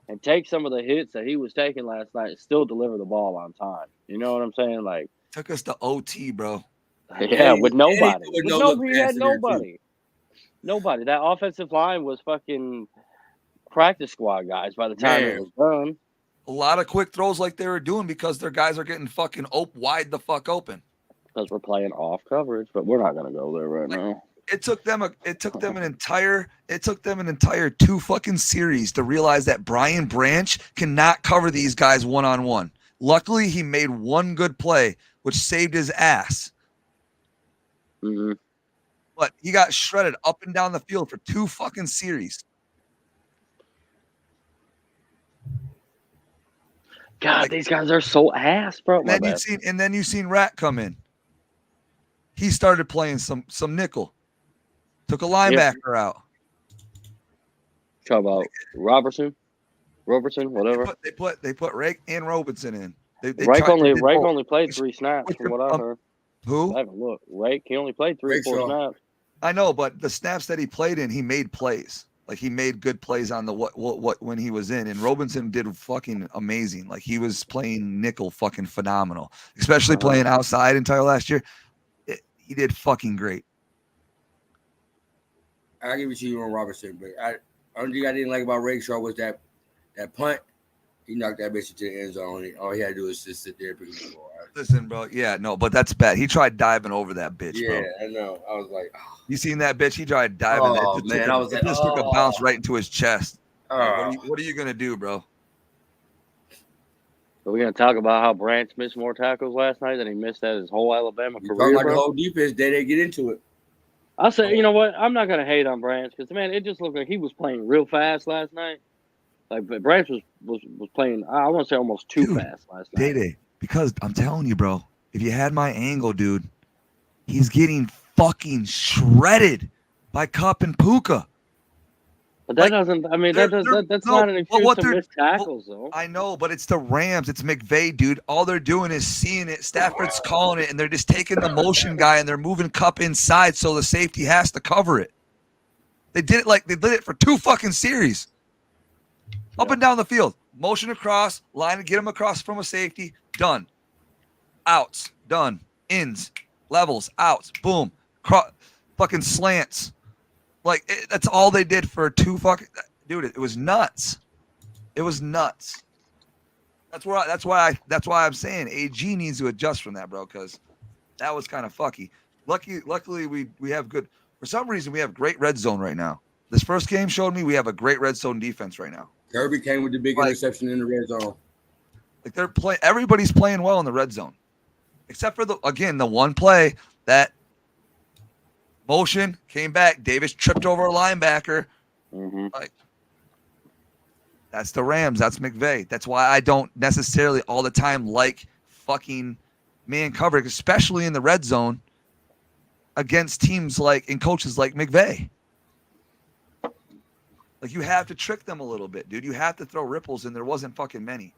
and take some of the hits that he was taking last night and still deliver the ball on time. You know what I'm saying? Like, took us to OT, bro. Yeah, with nobody. He had in nobody. Nobody. That offensive line was fucking practice squad guys by the time it was done. A lot of quick throws like they were doing because their guys are getting fucking wide the fuck open. Because we're playing off coverage, but we're not going to go there right now. It took them an entire 2 fucking series to realize that Brian Branch cannot cover these guys one-on-one. Luckily, he made one good play, which saved his ass. Mm-hmm. But he got shredded up and down the field for 2 fucking series. God, like, these guys are so ass, bro. And then you seen Rat come in. He started playing some nickel. Took a linebacker out. Talk about Robertson, whatever. They put Rake and Robinson in. Rake only played 3 snaps from what I heard. Who? I haven't looked. Rake, he only played 3 or 4 snaps. I know, but the snaps that he played in, he made plays. Like he made good plays on the what when he was in, and Robinson did fucking amazing. Like he was playing nickel fucking phenomenal, especially playing outside entire last year. He did fucking great. I'll give it to you on Robertson, but only thing I didn't like about Rakestraw was that punt. He knocked that bitch into the end zone. All he had to do was just sit there and pick the ball. Listen, bro. Yeah, no, but that's bad. He tried diving over that bitch, bro. Yeah, I know. I was like, oh. You seen that bitch? He tried diving. Oh, man. I was like, just took a bounce right into his chest. Oh. What are you going to do, bro? Are we going to talk about how Branch missed more tackles last night than he missed at his whole Alabama career, talking like bro? the whole defense, they get into it. I'll say, you know what? I'm not going to hate on Branch because, man, it just looked like he was playing real fast last night. Like, but Branch was playing, I want to say almost too fast last night. Day, because I'm telling you, bro, if you had my angle, dude, he's getting fucking shredded by Cup and Puka. But that doesn't, I mean, that's not an excuse to miss tackles, though. I know, but it's the Rams. It's McVay, dude. All they're doing is seeing it. Stafford's calling it, and they're just taking the motion guy, and they're moving Cup inside so the safety has to cover it. They did it for 2 fucking series. Up and down the field. Motion across, line, get him across from a safety. Done. Outs. Done. Ins. Levels. Outs. Boom. Fucking slants. Like, that's all they did for 2 fucking... Dude, it was nuts. It was nuts. That's why I'm saying AG needs to adjust from that, bro, because that was kind of fucky. Luckily, we have good... For some reason, we have great red zone right now. This first game showed me we have a great red zone defense right now. Kirby came with the big interception in the red zone. Like everybody's playing well in the red zone, except for the one play that motion came back. Davis tripped over a linebacker. Mm-hmm. Like that's the Rams. That's McVay. That's why I don't necessarily all the time like fucking man coverage, especially in the red zone against teams like and coaches like McVay. Like, you have to trick them a little bit, dude. You have to throw ripples, and there wasn't fucking many.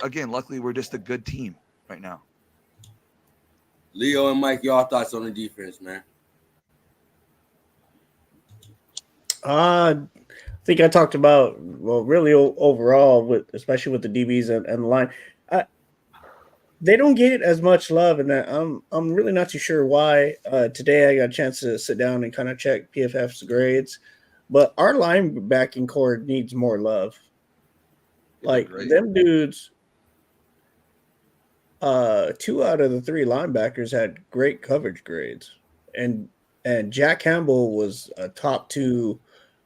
Again, luckily, we're just a good team right now. Leo and Mike, y'all thoughts on the defense, man? I think I talked about, well, really overall, especially with the DBs and the line. they don't get as much love, and I'm really not too sure why. Today I got a chance to sit down and kind of check PFF's grades, but our linebacking core needs more love. Like them dudes, 2 out of the 3 linebackers had great coverage grades, and Jack Campbell was a top 2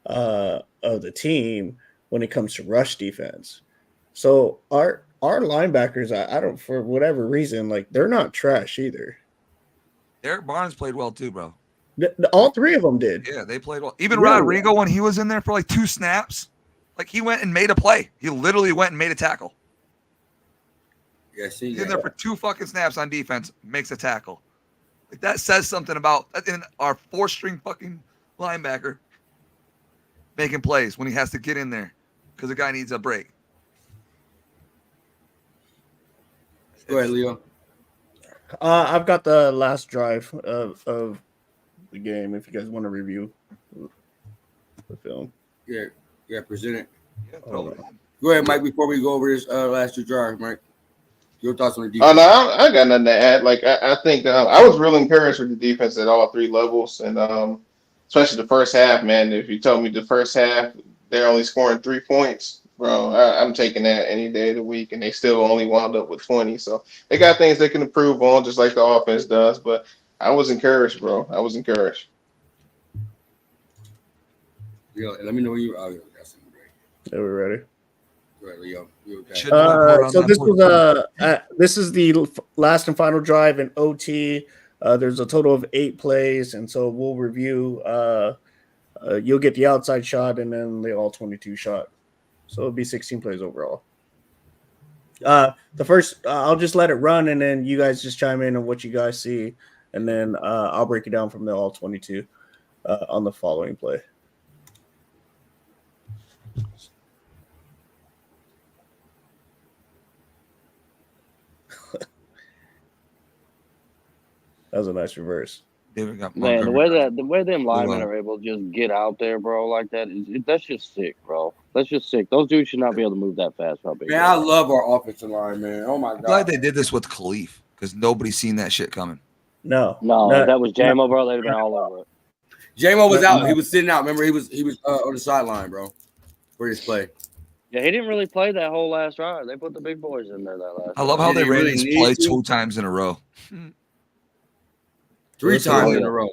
of the team when it comes to rush defense. So our linebackers, I don't, for whatever reason, like they're not trash either. Eric Barnes played well too, bro. All 3 of them did. Yeah, they played well. Even Really Rodrigo, when he was in there for like 2 snaps, like he went and made a play. He literally went and made a tackle. Yeah, see, He's in there for 2 fucking snaps on defense, makes a tackle. Like that says something about our 4-string fucking linebacker making plays when he has to get in there because the guy needs a break. Go ahead, Leo. I've got the last drive of the game. If you guys want to review the film, Yeah, present it. Yeah, go ahead, Mike. Before we go over this last 2 drives, Mike, your thoughts on the Oh defense? no, I got nothing to add. Like I think I was real encouraged with the defense at all 3 levels, and especially the first half, man. If you told me the first half they're only scoring 3 points, bro, I'm taking that any day of the week, and they still only wound up with 20. So they got things they can improve on, just like the offense does. But I was encouraged, bro. I was encouraged. Yeah, let me know when you. Oh, yeah, that's great. are we ready? Go ahead, Leo. You okay? So this is the last and final drive in OT. There's a total of 8 plays, and so we'll review. You'll get the outside shot, and then the all 22 shot. So it'll be 16 plays overall. The first, I'll just let it run, and then you guys just chime in on what you guys see, and then I'll break it down from the all 22 on the following play. That was a nice reverse. Man, the way them linemen are able to just get out there, bro, like that, that's just sick, bro. That's just sick. Those dudes should not be able to move that fast. Man, I love our offensive line, man. Oh my god. I'm glad they did this with Khalif because nobody's seen that shit coming. No, if that was JMO, bro, they'd have been all over it. JMO was out. He was sitting out. Remember, he was on the sideline, bro, for this play. Yeah, he didn't really play that whole last drive. They put the big boys in there that last. I love how they ran this play 2 times in a row. 3 times in a row.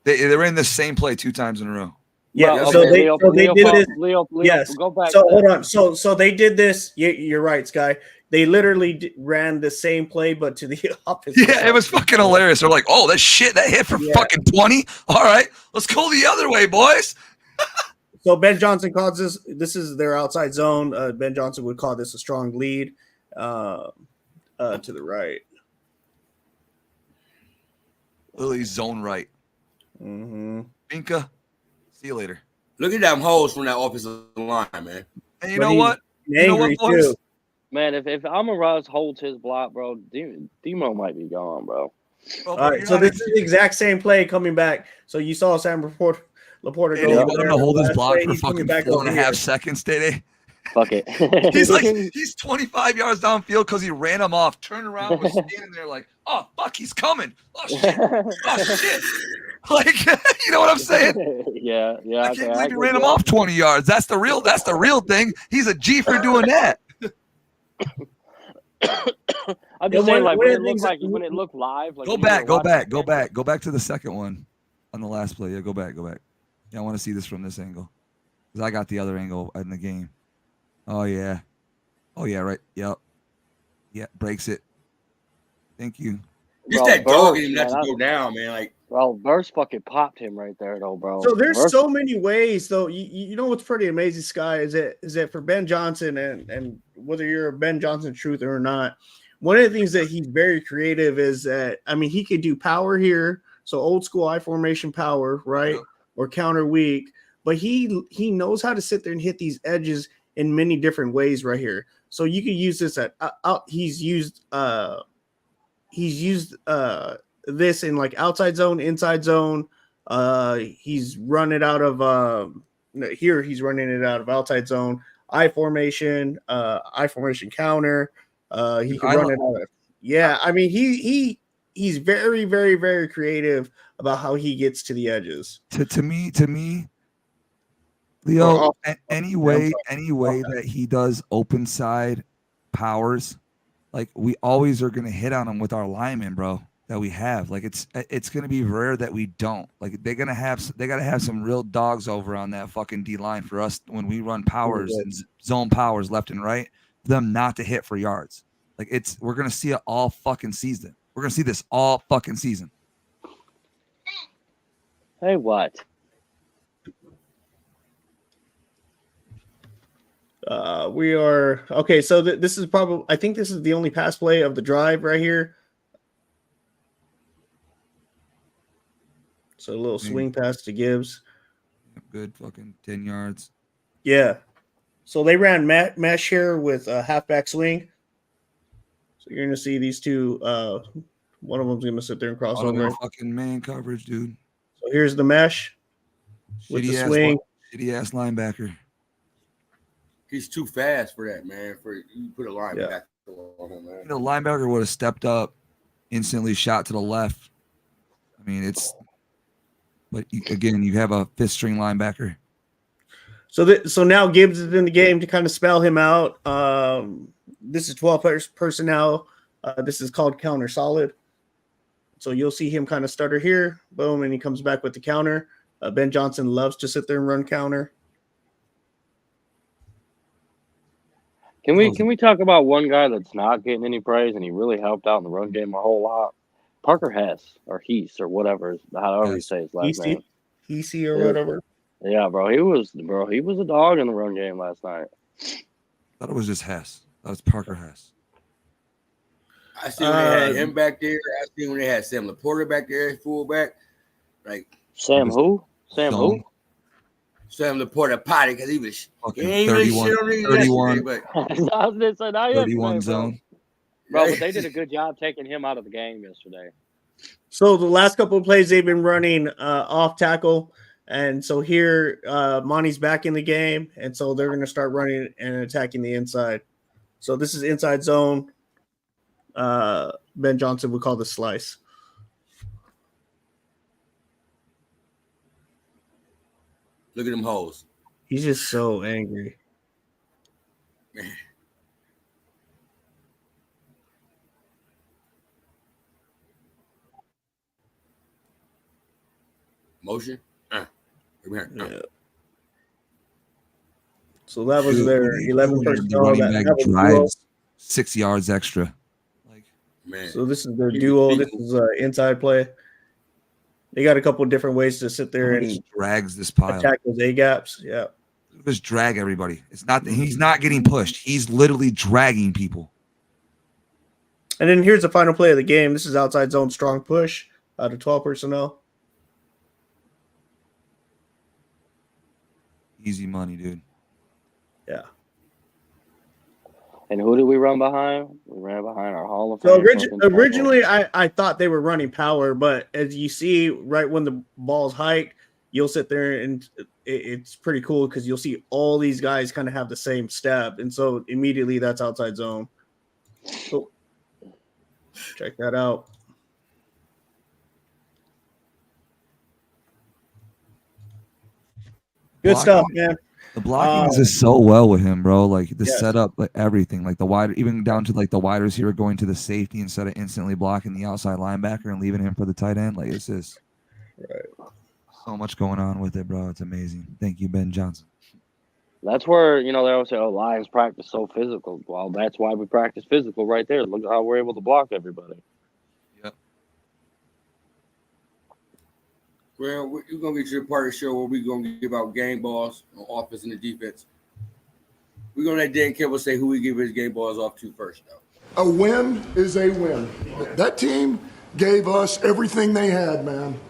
They ran the same play 2 times in a row. Yeah, well, so okay, they did this. Leo, Yes. go back. So hold on. So they did this. You're right, Sky. They literally ran the same play, but to the opposite. Yeah, side. it was fucking hilarious. They're like, "Oh, that shit, that hit for fucking 20. All right, let's go the other way, boys." So Ben Johnson calls this. This is their outside zone. Ben Johnson would call this a strong lead to the right. Literally zone right. Mm-hmm. Binka, see you later. Look at them holes from that offensive line, man. And you know what? Angry too. Man, if Amon-Ra holds his block, bro, Demo might be gone, bro. All right, so this is the exact same play coming back. So you saw Sam Laporta go over there. You want him to hold his block for fucking 4.5 seconds, Dede? Fuck it. he's 25 yards downfield because he ran him off. Turned around, was standing there like, oh fuck, he's coming. Oh shit. Oh shit. Like, you know what I'm saying? Yeah. I can't believe he ran him off 20 yards. That's the real thing. He's a G for doing that. I'm just saying, like, when it looked live, like, go back to the second one on the last play. Yeah, go back. Yeah, I want to see this from this angle because I got the other angle in the game. Oh yeah, right. Yep. Yeah, breaks it. Thank you. Just that dog in him not to go down, man. Like, bro, Burst fucking popped him right there, though, bro. So there's so many ways, though. You know what's pretty amazing, Sky, is that for Ben Johnson and whether you're a Ben Johnson truther or not, one of the things that he's very creative is that, I mean, he could do power here, so old school I formation power, right, or counter weak, but he knows how to sit there and hit these edges in many different ways right here. So you could use this at he's used this in like outside zone, inside zone. He's run it out of here. He's running it out of outside zone, I formation counter. He can run it out of Yeah, I mean he's very, very, very creative about how he gets to the edges. To me, Leo, any way Okay. that he does open side powers, like we always are gonna hit on him with our linemen, bro. That we have, like it's gonna be rare that we don't. Like they gotta have some real dogs over on that fucking D line for us when we run powers and zone powers left and right, for them not to hit for yards. Like we're gonna see it all fucking season. We're gonna see this all fucking season. Hey, what? We are okay. So this is probably, I think this is the only pass play of the drive right here. So a little swing pass to Gibbs. Good fucking 10 yards. Yeah. So they ran mesh here with a halfback swing. So you're gonna see these two. One of them's gonna sit there and cross over. Fucking man coverage, dude. So here's the mesh with the swing. Shitty ass linebacker. He's too fast for that, man. For you put a linebacker on him, man. The linebacker would have stepped up, instantly shot to the left. I mean, but again, you have a fifth string linebacker. So now Gibbs is in the game to kind of spell him out. This is 12 personnel. This is called counter solid. So you'll see him kind of stutter here, boom, and he comes back with the counter. Ben Johnson loves to sit there and run counter. Can we talk about one guy that's not getting any praise and he really helped out in the run game a whole lot? Parker Hess or Heese or whatever, however you say his last name. Heese or whatever. Yeah, bro. He was a dog in the run game last night. I thought it was just Hess. That was Parker Hess. I see when they had him back there. I see when they had Sam Laporta back there at fullback. Like Sam who? Sam who? Sam Laporta potty because he was fucking 31 but I was gonna say not 31 yesterday, zone. Bro, but they did a good job taking him out of the game yesterday. So the last couple of plays they've been running off tackle. And so here, Monty's back in the game, and so they're going to start running and attacking the inside. So this is inside zone. Ben Johnson would call this slice. Look at them hoes. He's just so angry. Man. Motion. Yeah. So that was their 11 personnel. Running back drives 6 yards extra. Like, man. So this is their duo. This is inside play. They got a couple different ways to sit there and drags this pile. Attack those A gaps. Yeah. Just drag everybody. It's not that he's not getting pushed. He's literally dragging people. And then here's the final play of the game. This is outside zone strong push out of 12 personnel. Easy money, dude. Yeah. And who did we run behind? We ran behind our Hall of So Fame. originally, I thought they were running power, but as you see, right when the ball's hiked, you'll sit there and it's pretty cool because you'll see all these guys kind of have the same step. And so immediately that's outside zone. So check that out. Good stuff, man. The blocking is just so well with him, bro. Like the setup, like everything, like the wide, even down to like the wide receiver going to the safety instead of instantly blocking the outside linebacker and leaving him for the tight end. Like it's just so much going on with it, bro. It's amazing. Thank you, Ben Johnson. That's where, they always say, Lions practice so physical. Well, that's why we practice physical right there. Look at how we're able to block everybody. Yep. Well, we're going to get to the part of the show where we're going to give out game balls on offense and the defense. We're going to let Dan Campbell say who we give his game balls off to first, though. A win is a win. That team gave us everything they had, man.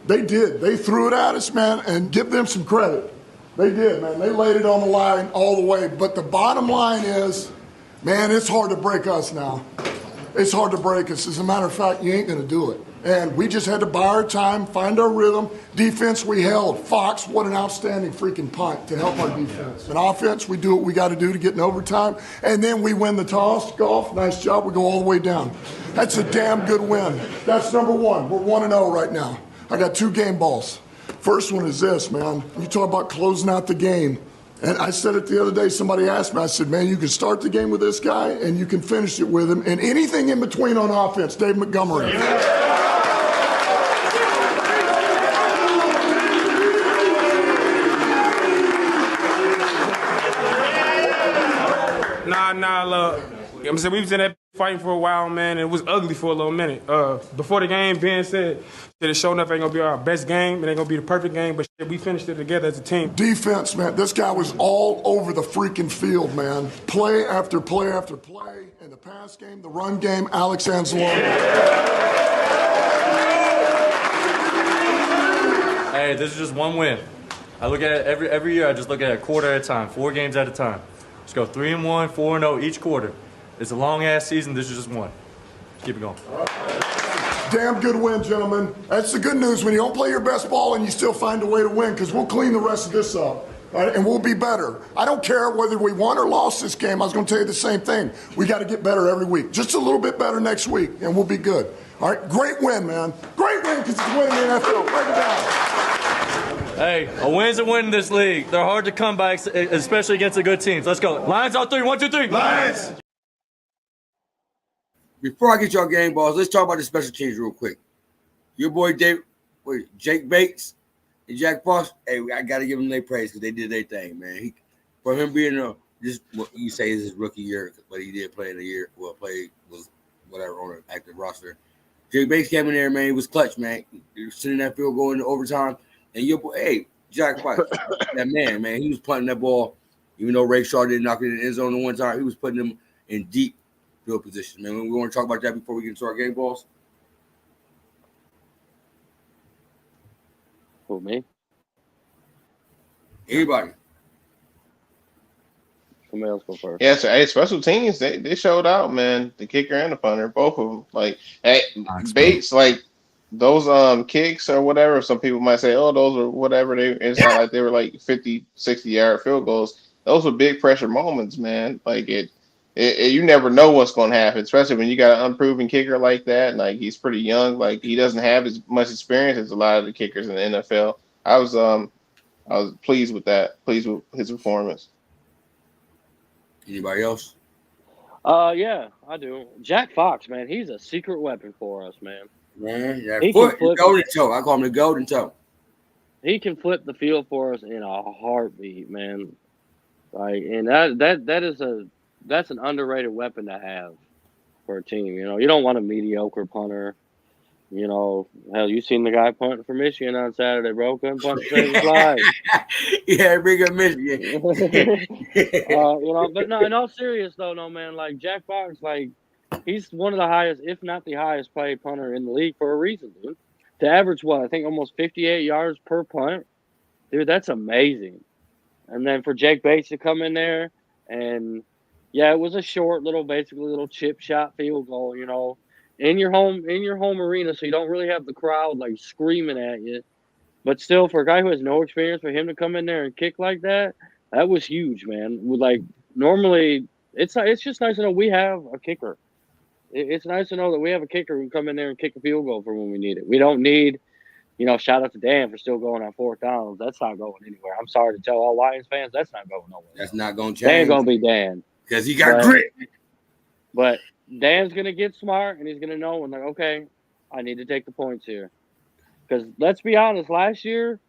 They did. They threw it at us, man, and give them some credit. They did, man. They laid it on the line all the way. But the bottom line is, man, it's hard to break us now. It's hard to break us. As a matter of fact, you ain't going to do it. And we just had to buy our time, find our rhythm. Defense, we held. Fox, what an outstanding freaking punt to help our defense. In offense, we do what we got to do to get in overtime. And then we win the toss. Golf, nice job. We go all the way down. That's a damn good win. That's number one. We're 1-0 right now. I got 2 game balls. First one is this, man. You talk about closing out the game. And I said it the other day, somebody asked me, I said, man, you can start the game with this guy and you can finish it with him. And anything in between on offense, Dave Montgomery. Look. I'm saying we was in that fighting for a while, man, and it was ugly for a little minute. Before the game, Ben said that it showing up ain't gonna be our best game, it ain't gonna be the perfect game, but shit, we finished it together as a team. Defense, man, this guy was all over the freaking field, man. Play after play after play. In the pass game, the run game, Alex Anzalone. Hey, this is just one win. I look at it every year. I just look at it a quarter at a time, 4 games at a time. Let's go 3-1, 4-0 each quarter. It's a long-ass season. This is just one. Keep it going. Damn good win, gentlemen. That's the good news when you don't play your best ball and you still find a way to win, because we'll clean the rest of this up, right? And we'll be better. I don't care whether we won or lost this game. I was going to tell you the same thing. We got to get better every week. Just a little bit better next week, and we'll be good. All right? Great win, man. Great win because it's winning the NFL. Break it down. Hey, a win's a win in this league. They're hard to come by, especially against the good teams. Let's go. Lions on 3. 1, 2, 3. Lions! Before I get y'all game balls, let's talk about the special teams real quick. Your boy Jake Bates and Jack Foss, hey, I got to give them their praise because they did their thing, man. For him being this, what you say is his rookie year, but he did play in the year. Well, was whatever on an active roster. Jake Bates came in there, man. He was clutch, man. He was sending that field goal into overtime. And your boy, hey, Jack Foss, that man, he was punting that ball. Even though Ray Shaw didn't knock it in the end zone the one time, he was putting them in deep field position, man. We want to talk about that before we get into our game balls. Who, me? Anybody. Somebody else go first. Yeah, so hey, special teams, they showed out, man. The kicker and the punter, both of them. Like, hey, Bates, like those kicks or whatever. Some people might say, oh, those are whatever. It's not like they were like 50, 60-yard field goals. Those were big pressure moments, man. Like you never know what's going to happen, especially when you got an unproven kicker like that. Like, he's pretty young. Like, he doesn't have as much experience as a lot of the kickers in the NFL. I was pleased with that. Pleased with his performance. Anybody else? Yeah, I do. Jack Fox, man, he's a secret weapon for us, man. Man, yeah, he can flip golden toe. I call him the golden toe. He can flip the field for us in a heartbeat, man. Like, and that's an underrated weapon to have for a team. You know, you don't want a mediocre punter. You know, hell, you seen the guy punting for Michigan on Saturday, bro. Couldn't punt to save his life. Yeah, bring up Michigan. You know, but no, in all serious though, no, man, like Jack Fox, like he's one of the highest, if not the highest paid punter in the league for a reason, dude. To average what, I think almost 58 yards per punt. Dude, that's amazing. And then for Jake Bates to come in there and yeah, it was a short basically little chip shot field goal, you know, in your home arena, so you don't really have the crowd like screaming at you. But still, for a guy who has no experience, for him to come in there and kick like that, that was huge, man. Like normally, it's just nice to know we have a kicker. It's nice to know that we have a kicker who can come in there and kick a field goal for when we need it. We don't need, you know, shout out to Dan for still going on 4th downs. That's not going anywhere. I'm sorry to tell all Lions fans, that's not going nowhere. That's not going to change. Dan ain't going to be Dan. Because he got grit. But Dan's going to get smart, and he's going to know when, like, okay, I need to take the points here. Because let's be honest, last year,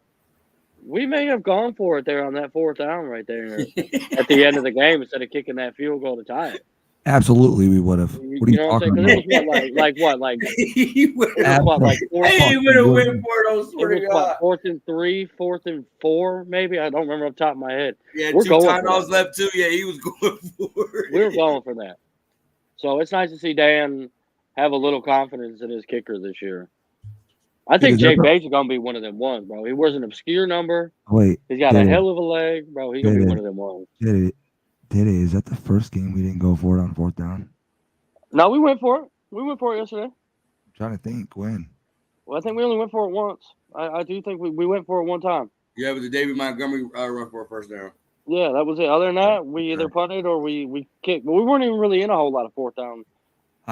we may have gone for it there on that 4th down right there at the end of the game instead of kicking that field goal to tie it. Absolutely, we would have. What are you talking about? It was like 4th and 3, 4th and 4, maybe. I don't remember off the top of my head. Yeah, we're 2 timeouts left too. Yeah, he was going for it. We were going for that. So it's nice to see Dan have a little confidence in his kicker this year. I think Jake Bates is gonna be one of them ones, bro. He wears an obscure number. Wait, he's got a hell of a leg, bro. He's gonna be one of them ones. Is that the first game we didn't go for it on 4th down? No, we went for it. We went for it yesterday. I'm trying to think when. Well, I think we only went for it once. I do think we went for it one time. Yeah, but the David Montgomery run for a first down. Yeah, that was it. Other than that, we either punted or we kicked. But we weren't even really in a whole lot of fourth down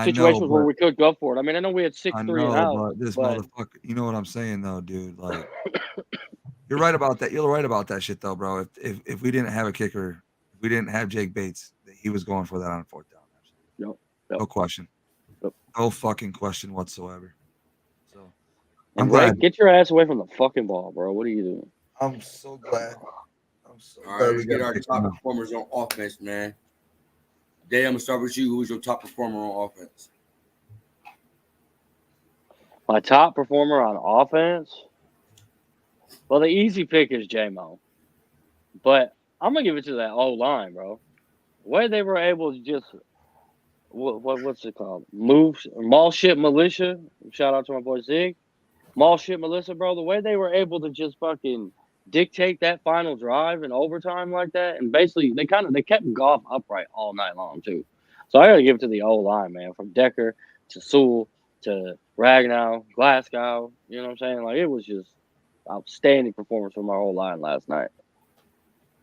situations where we could go for it. I mean, I know we had 6-3 and out. But this motherfucker, you know what I'm saying though, dude? Like, you're right about that. You're right about that shit though, bro. If we didn't have a kicker, if we didn't have Jake Bates, he was going for that on fourth down. Yep. No question. Yep. No fucking question whatsoever. So I'm glad. Get your ass away from the fucking ball, bro. What are you doing? I'm so glad. All right, let's get our top performers on offense, man. Dave, I'm gonna start with you. Who's your top performer on offense? My top performer on offense? Well, the easy pick is J-Mo. But I'm going to give it to that O-line, bro. The way they were able to just, what's it called? Mall shit militia. Shout out to my boy Zig. Mall shit militia, bro. The way they were able to just fucking dictate that final drive in overtime like that. And basically, they kept Goff upright all night long, too. So I got to give it to the O-line, man. From Decker to Sewell to Ragnow, Glasgow. You know what I'm saying? Like, it was just outstanding performance from our whole line last night.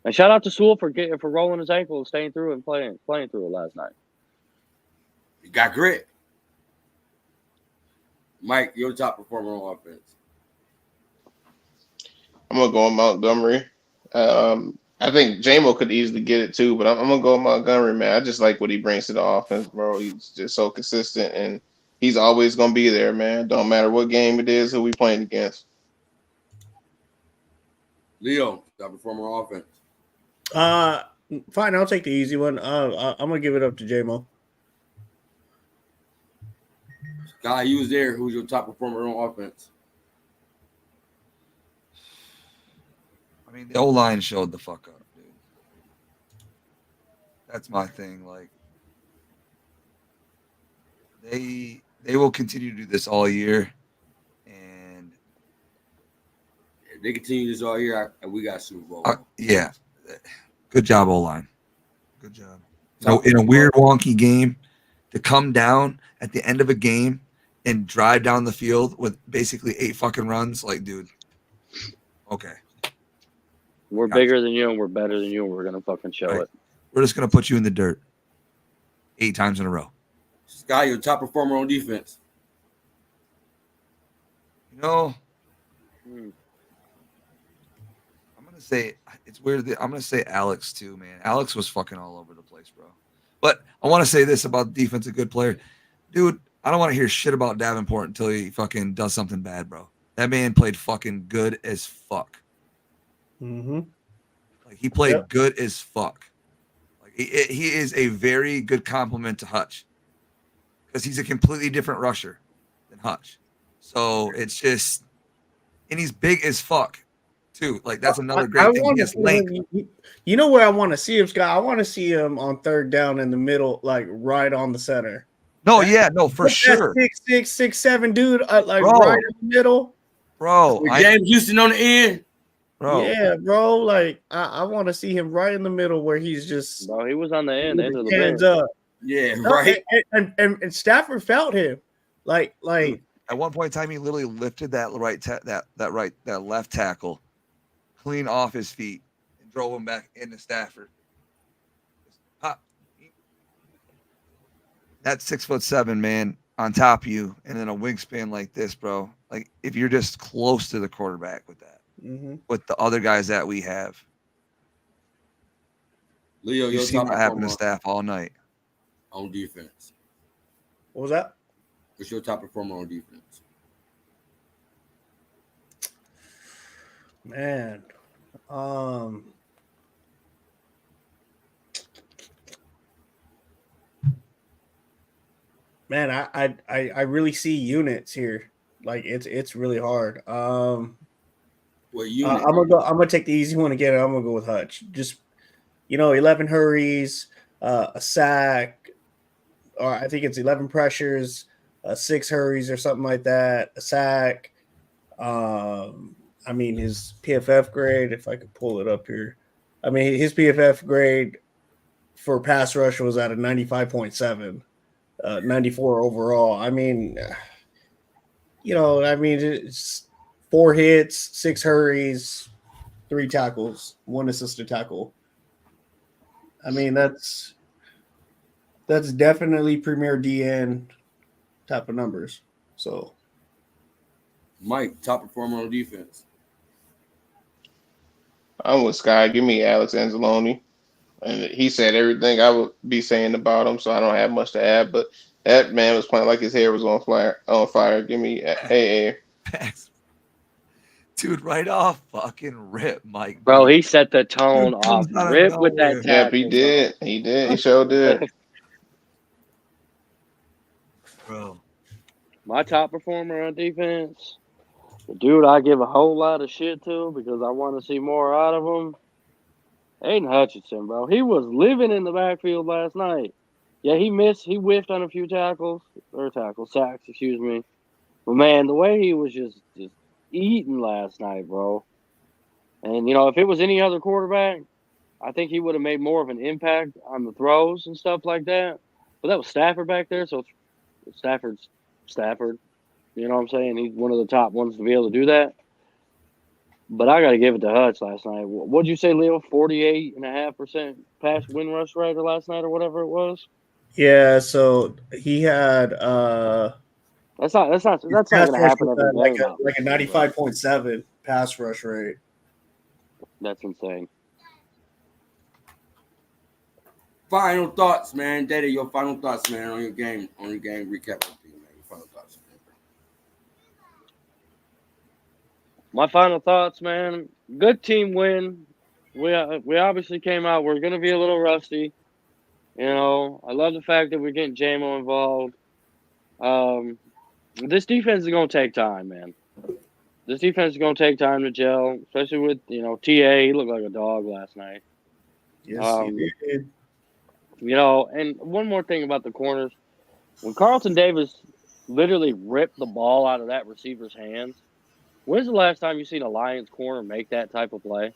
And shout out to Sewell for rolling his ankle and staying through and playing through it last night. You got grit. Mike, your top performer on offense. I'm gonna go with Montgomery. I think J-Mo could easily get it too, but I'm gonna go with Montgomery, man. I just like what he brings to the offense, bro. He's just so consistent, and he's always gonna be there, man. Don't matter what game it is, who we playing against. Leo, top performer on offense. Fine, I'll take the easy one. I'm gonna give it up to J-Mo. Guy, you was there. Who's your top performer on offense? I mean, the O-line showed the fuck up, dude. That's my thing. Like, they will continue to do this all year, and if they continue this all year, we got Super Bowl. Yeah, good job, O-line. Good job. So in a weird, wonky game, to come down at the end of a game and drive down the field with basically 8 fucking runs, like, dude, okay. We're bigger than you and we're better than you and we're going to fucking show it. We're just going to put you in the dirt 8 times in a row. Sky, your top performer on defense. You know, I'm going to say, it's weird that I'm going to say Alex too, man. Alex was fucking all over the place, bro. But I want to say this about defense, a good player. Dude, I don't want to hear shit about Davenport until he fucking does something bad, bro. That man played fucking good as fuck. Mm-hmm. Like, he played good as fuck. Like, he is a very good compliment to Hutch because he's a completely different rusher than Hutch. So it's just, and he's big as fuck too. Like, that's another great thing. He has length. You know where I want to see him, Scott? I want to see him on third down in the middle, like right on the center. For sure. 6'6", 6'7", dude, like right in the middle. Bro, with James Houston on the end. Bro. Yeah, bro. Like I want to see him right in the middle where he's just. Bro, he was on the end of the hands bench. up. Yeah, right. And Stafford felt him. Like at one point in time, he literally lifted that left tackle clean off his feet and drove him back into Stafford. That's 6'7", man, on top of you, and then a wingspan like this, bro. Like, if you're just close to the quarterback with that, with the other guys that we have, Leo, you see what happened to Staff all night on defense. What was that? What's your top performer on defense? Man, Man, I really see units here. Like it's really hard. I'm gonna take the easy one again. I'm gonna go with Hutch. Just 11 hurries, a sack, or I think it's 11 pressures, 6 hurries or something like that. A sack. I mean his PFF grade. If I could pull it up here, I mean his PFF grade for pass rush was at a 95.7. 94 overall. I mean, I mean, it's 4 hits, 6 hurries, 3 tackles, 1 assisted tackle. I mean, that's definitely premier DN type of numbers. So, Mike, top performer on defense. I'm with Sky. Give me Alex Anzalone. And he said everything I would be saying about him, so I don't have much to add. But that man was playing like his hair was on fire. On fire. Give me AA. Dude, right off fucking rip, Mike. Bro, he set the tone Dude off comes out of rip with that nowhere. tackle. Yep, he did. He did. He sure did. Bro. My top performer on defense, the dude I give a whole lot of shit to because I want to see more out of him, Aiden Hutchinson, bro. He was living in the backfield last night. Yeah, he whiffed on a few sacks, excuse me. But man, the way he was just eating last night, bro. And if it was any other quarterback, I think he would have made more of an impact on the throws and stuff like that. But that was Stafford back there, so Stafford's Stafford. You know what I'm saying? He's one of the top ones to be able to do that. But I got to give it to Hutch last night. What'd you say, Leo? 48.5% pass win rush rate last night or whatever it was? yeah, so he had That's not going to happen every like game. a 95.7 pass rush rate. That's insane. Final thoughts, man. Daddy, your final thoughts, man, on your game recap. Your final thoughts. My final thoughts, man. Good team win. We obviously came out. We're going to be a little rusty. I love the fact that we're getting JMO involved. This defense is going to take time, man. This defense is going to take time to gel, especially with, TA. He looked like a dog last night. Yes, he did. And one more thing about the corners. When Carlton Davis literally ripped the ball out of that receiver's hands, when's the last time you seen a Lions corner make that type of play?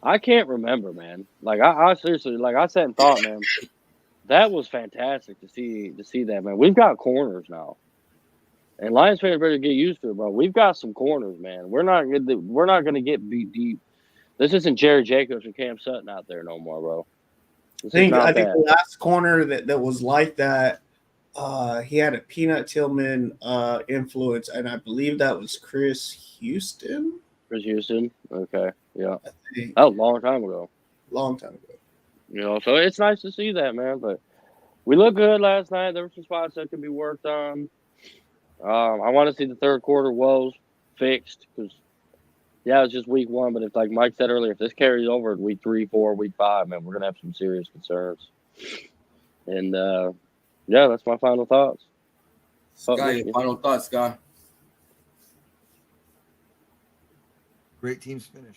I can't remember, man. Like, I seriously, I sat and thought, man, that was fantastic to see that, man. We've got corners now. And Lions fans better get used to it, bro. We've got some corners, man. We're not going to get beat deep. This isn't Jerry Jacobs and Cam Sutton out there no more, bro. I think the last corner that was like that, he had a Peanut Tillman influence, and I believe that was Chris Houston. Chris Houston? Okay, yeah. That was a long time ago. So it's nice to see that, man. But we looked good last night. There were some spots that could be worked on. I want to see the third quarter woes fixed because, it's just week 1. But if, like Mike said earlier, if this carries over to week 3, 4, week 5, man, we're going to have some serious concerns. And, that's my final thoughts. Sky, your final thoughts, Sky. Great teams finish.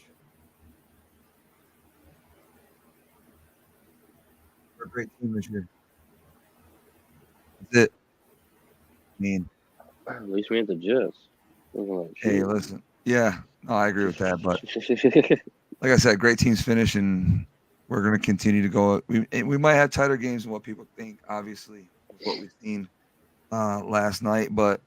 We're a great team this year. That's it. I mean, at least we had the gist. Hey, listen. Yeah, no, I agree with that. But like I said, great teams finish, and we're going to continue to go. We might have tighter games than what people think, obviously, what we've seen last night, but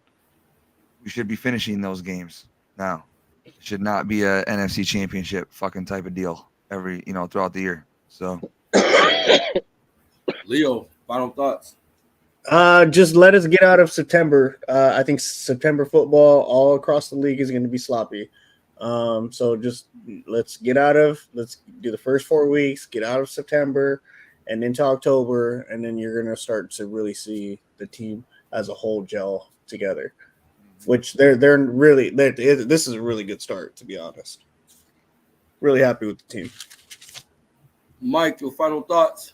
we should be finishing those games now. It should not be a NFC Championship fucking type of deal throughout the year. So, Leo, final thoughts. Just let us get out of September. I think September football all across the league is going to be sloppy. So just let's do the first 4 weeks, get out of September and into October, and then you're going to start to really see the team as a whole gel together, which this is a really good start, to be honest. Really happy with the team. Mike, your final thoughts?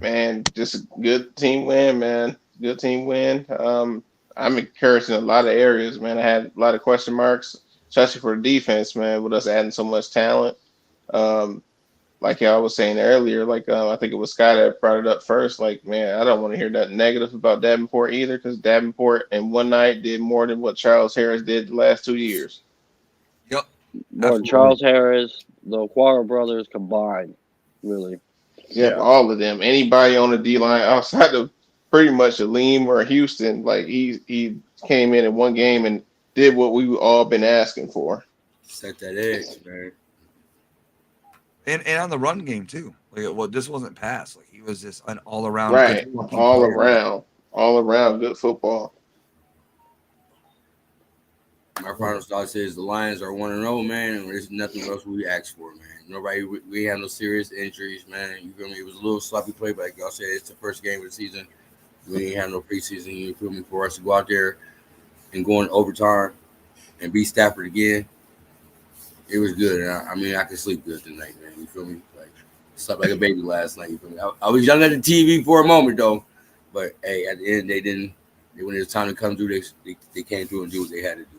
Man, just a good team win, man. Good team win. I'm encouraged in a lot of areas, man. I had a lot of question marks, especially for the defense, man, with us adding so much talent. Like y'all was saying earlier, I think it was Scott that brought it up first. Like, man, I don't want to hear nothing negative about Davenport either, because Davenport in one night did more than what Charles Harris did the last 2 years. Yep. More than Charles Harris, the Quara brothers combined, really. Yep, all of them. Anybody on the D line outside of pretty much Aleem or Houston. Like he came in one game and did what we all been asking for. Set that edge, man. And on the run game too. Like, well, this wasn't pass. Like he was just an all around Right, all around good football. My final thought says the Lions are 1-0, man, and there's nothing else we asked for, man. We had no serious injuries, man. You feel me? It was a little sloppy play, but like y'all said, it's the first game of the season. We didn't have no preseason. You feel me? For us to go out there and go in overtime and beat Stafford again, it was good. And I mean, I could sleep good tonight, man. You feel me? Like slept like a baby last night. You feel me? I was yelling at the TV for a moment though, but hey, at the end they didn't. When it was time to come through, they came through and do what they had to do.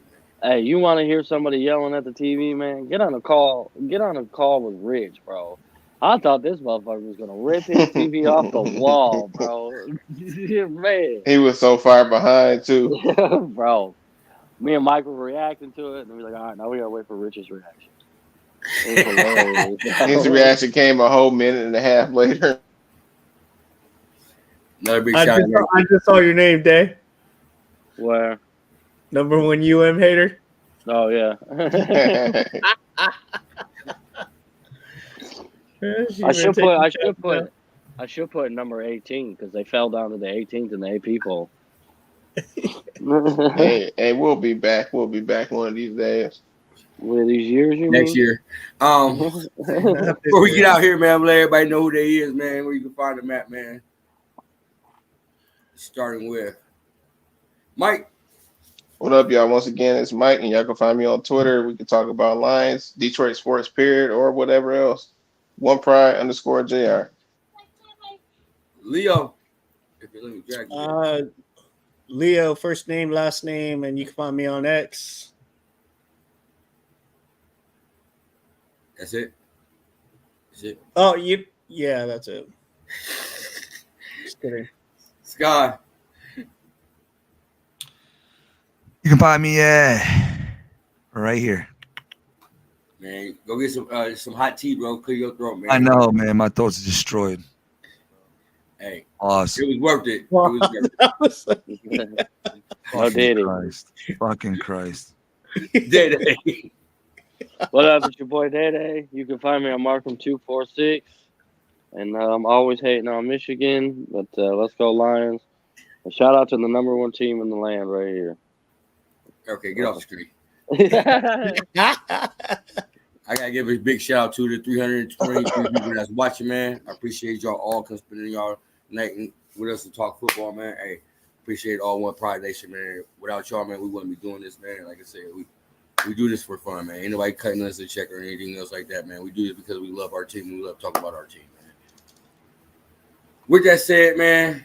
Hey, you want to hear somebody yelling at the TV, man? Get on a call with Rich, bro. I thought this motherfucker was gonna rip his TV off the wall, bro. Man, he was so far behind too, bro. Me and Mike were reacting to it, and we were like, all right, now we gotta wait for Rich's reaction. It was hilarious. His reaction came a whole minute and a half later. Another big I just saw your name, Day. Where? Number 1 UM hater. Oh yeah. I should put number 18 because they fell down to the 18th in the AP poll. hey, we'll be back. We'll be back one of these days. One of these years, you next mean? year. Before we get out here, man, I'm let everybody know who they is, man. Where you can find them at, man. Starting with Mike. What up, y'all? Once again, it's Mike, and y'all can find me on Twitter. We can talk about Lions, Detroit sports, period, or whatever else. OnePride_JR. Leo. Leo, first name, last name, and you can find me on X. That's it. That's it. Oh, yeah, that's it. Just kidding. Scott. You can find me right here. Man, go get some hot tea, bro. Clear your throat, man. I know, man. My throat's destroyed. Hey, awesome. It was worth it. It was worth it. Oh, did Christ. Fucking Christ. Day-Day. What up? It's your boy Day-Day. You can find me on Markham246. And I'm always hating on Michigan, but let's go Lions. A shout out to the number 1 team in the land right here. Okay, get off the street. I gotta give a big shout out to the 323 people that's watching, man. I appreciate y'all all spending y'all night with us to talk football, man. Hey, appreciate all One Pride Nation, man. Without y'all, man, we wouldn't be doing this, man. Like I said, we do this for fun, man. Ain't nobody cutting us a check or anything else like that, man. We do this because we love our team and we love talking about our team, man. With that said, man,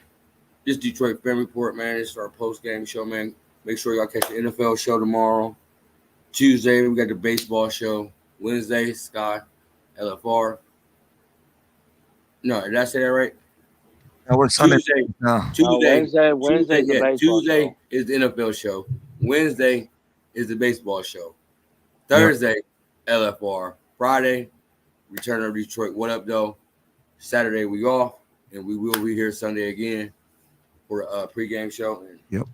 this Detroit Fan Report, man. This is our post-game show, man. Make sure y'all catch the NFL show tomorrow. Tuesday, we got the baseball show. Wednesday, Sky, LFR. No, did I say that right? No, we're Sunday. Tuesday. No. Tuesday is the NFL show. Wednesday is the baseball show. Thursday, LFR. Friday, Return of Detroit. What up, though? Saturday, we off, and we will be here Sunday again for a pregame show. Yep.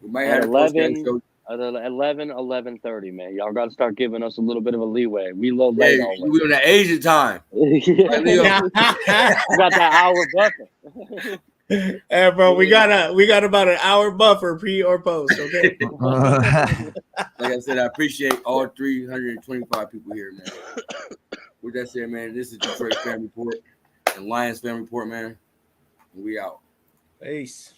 We might have a postgame show. At 11:30, man. Y'all got to start giving us a little bit of a leeway. We a little late already. We're in the Asian time. We got that hour buffer. Hey, bro, we got about an hour buffer, pre or post, okay? Like I said, I appreciate all 325 people here, man. With that said, man, this is Detroit Fan Report and Lions Fan Report, man. And we out. Peace.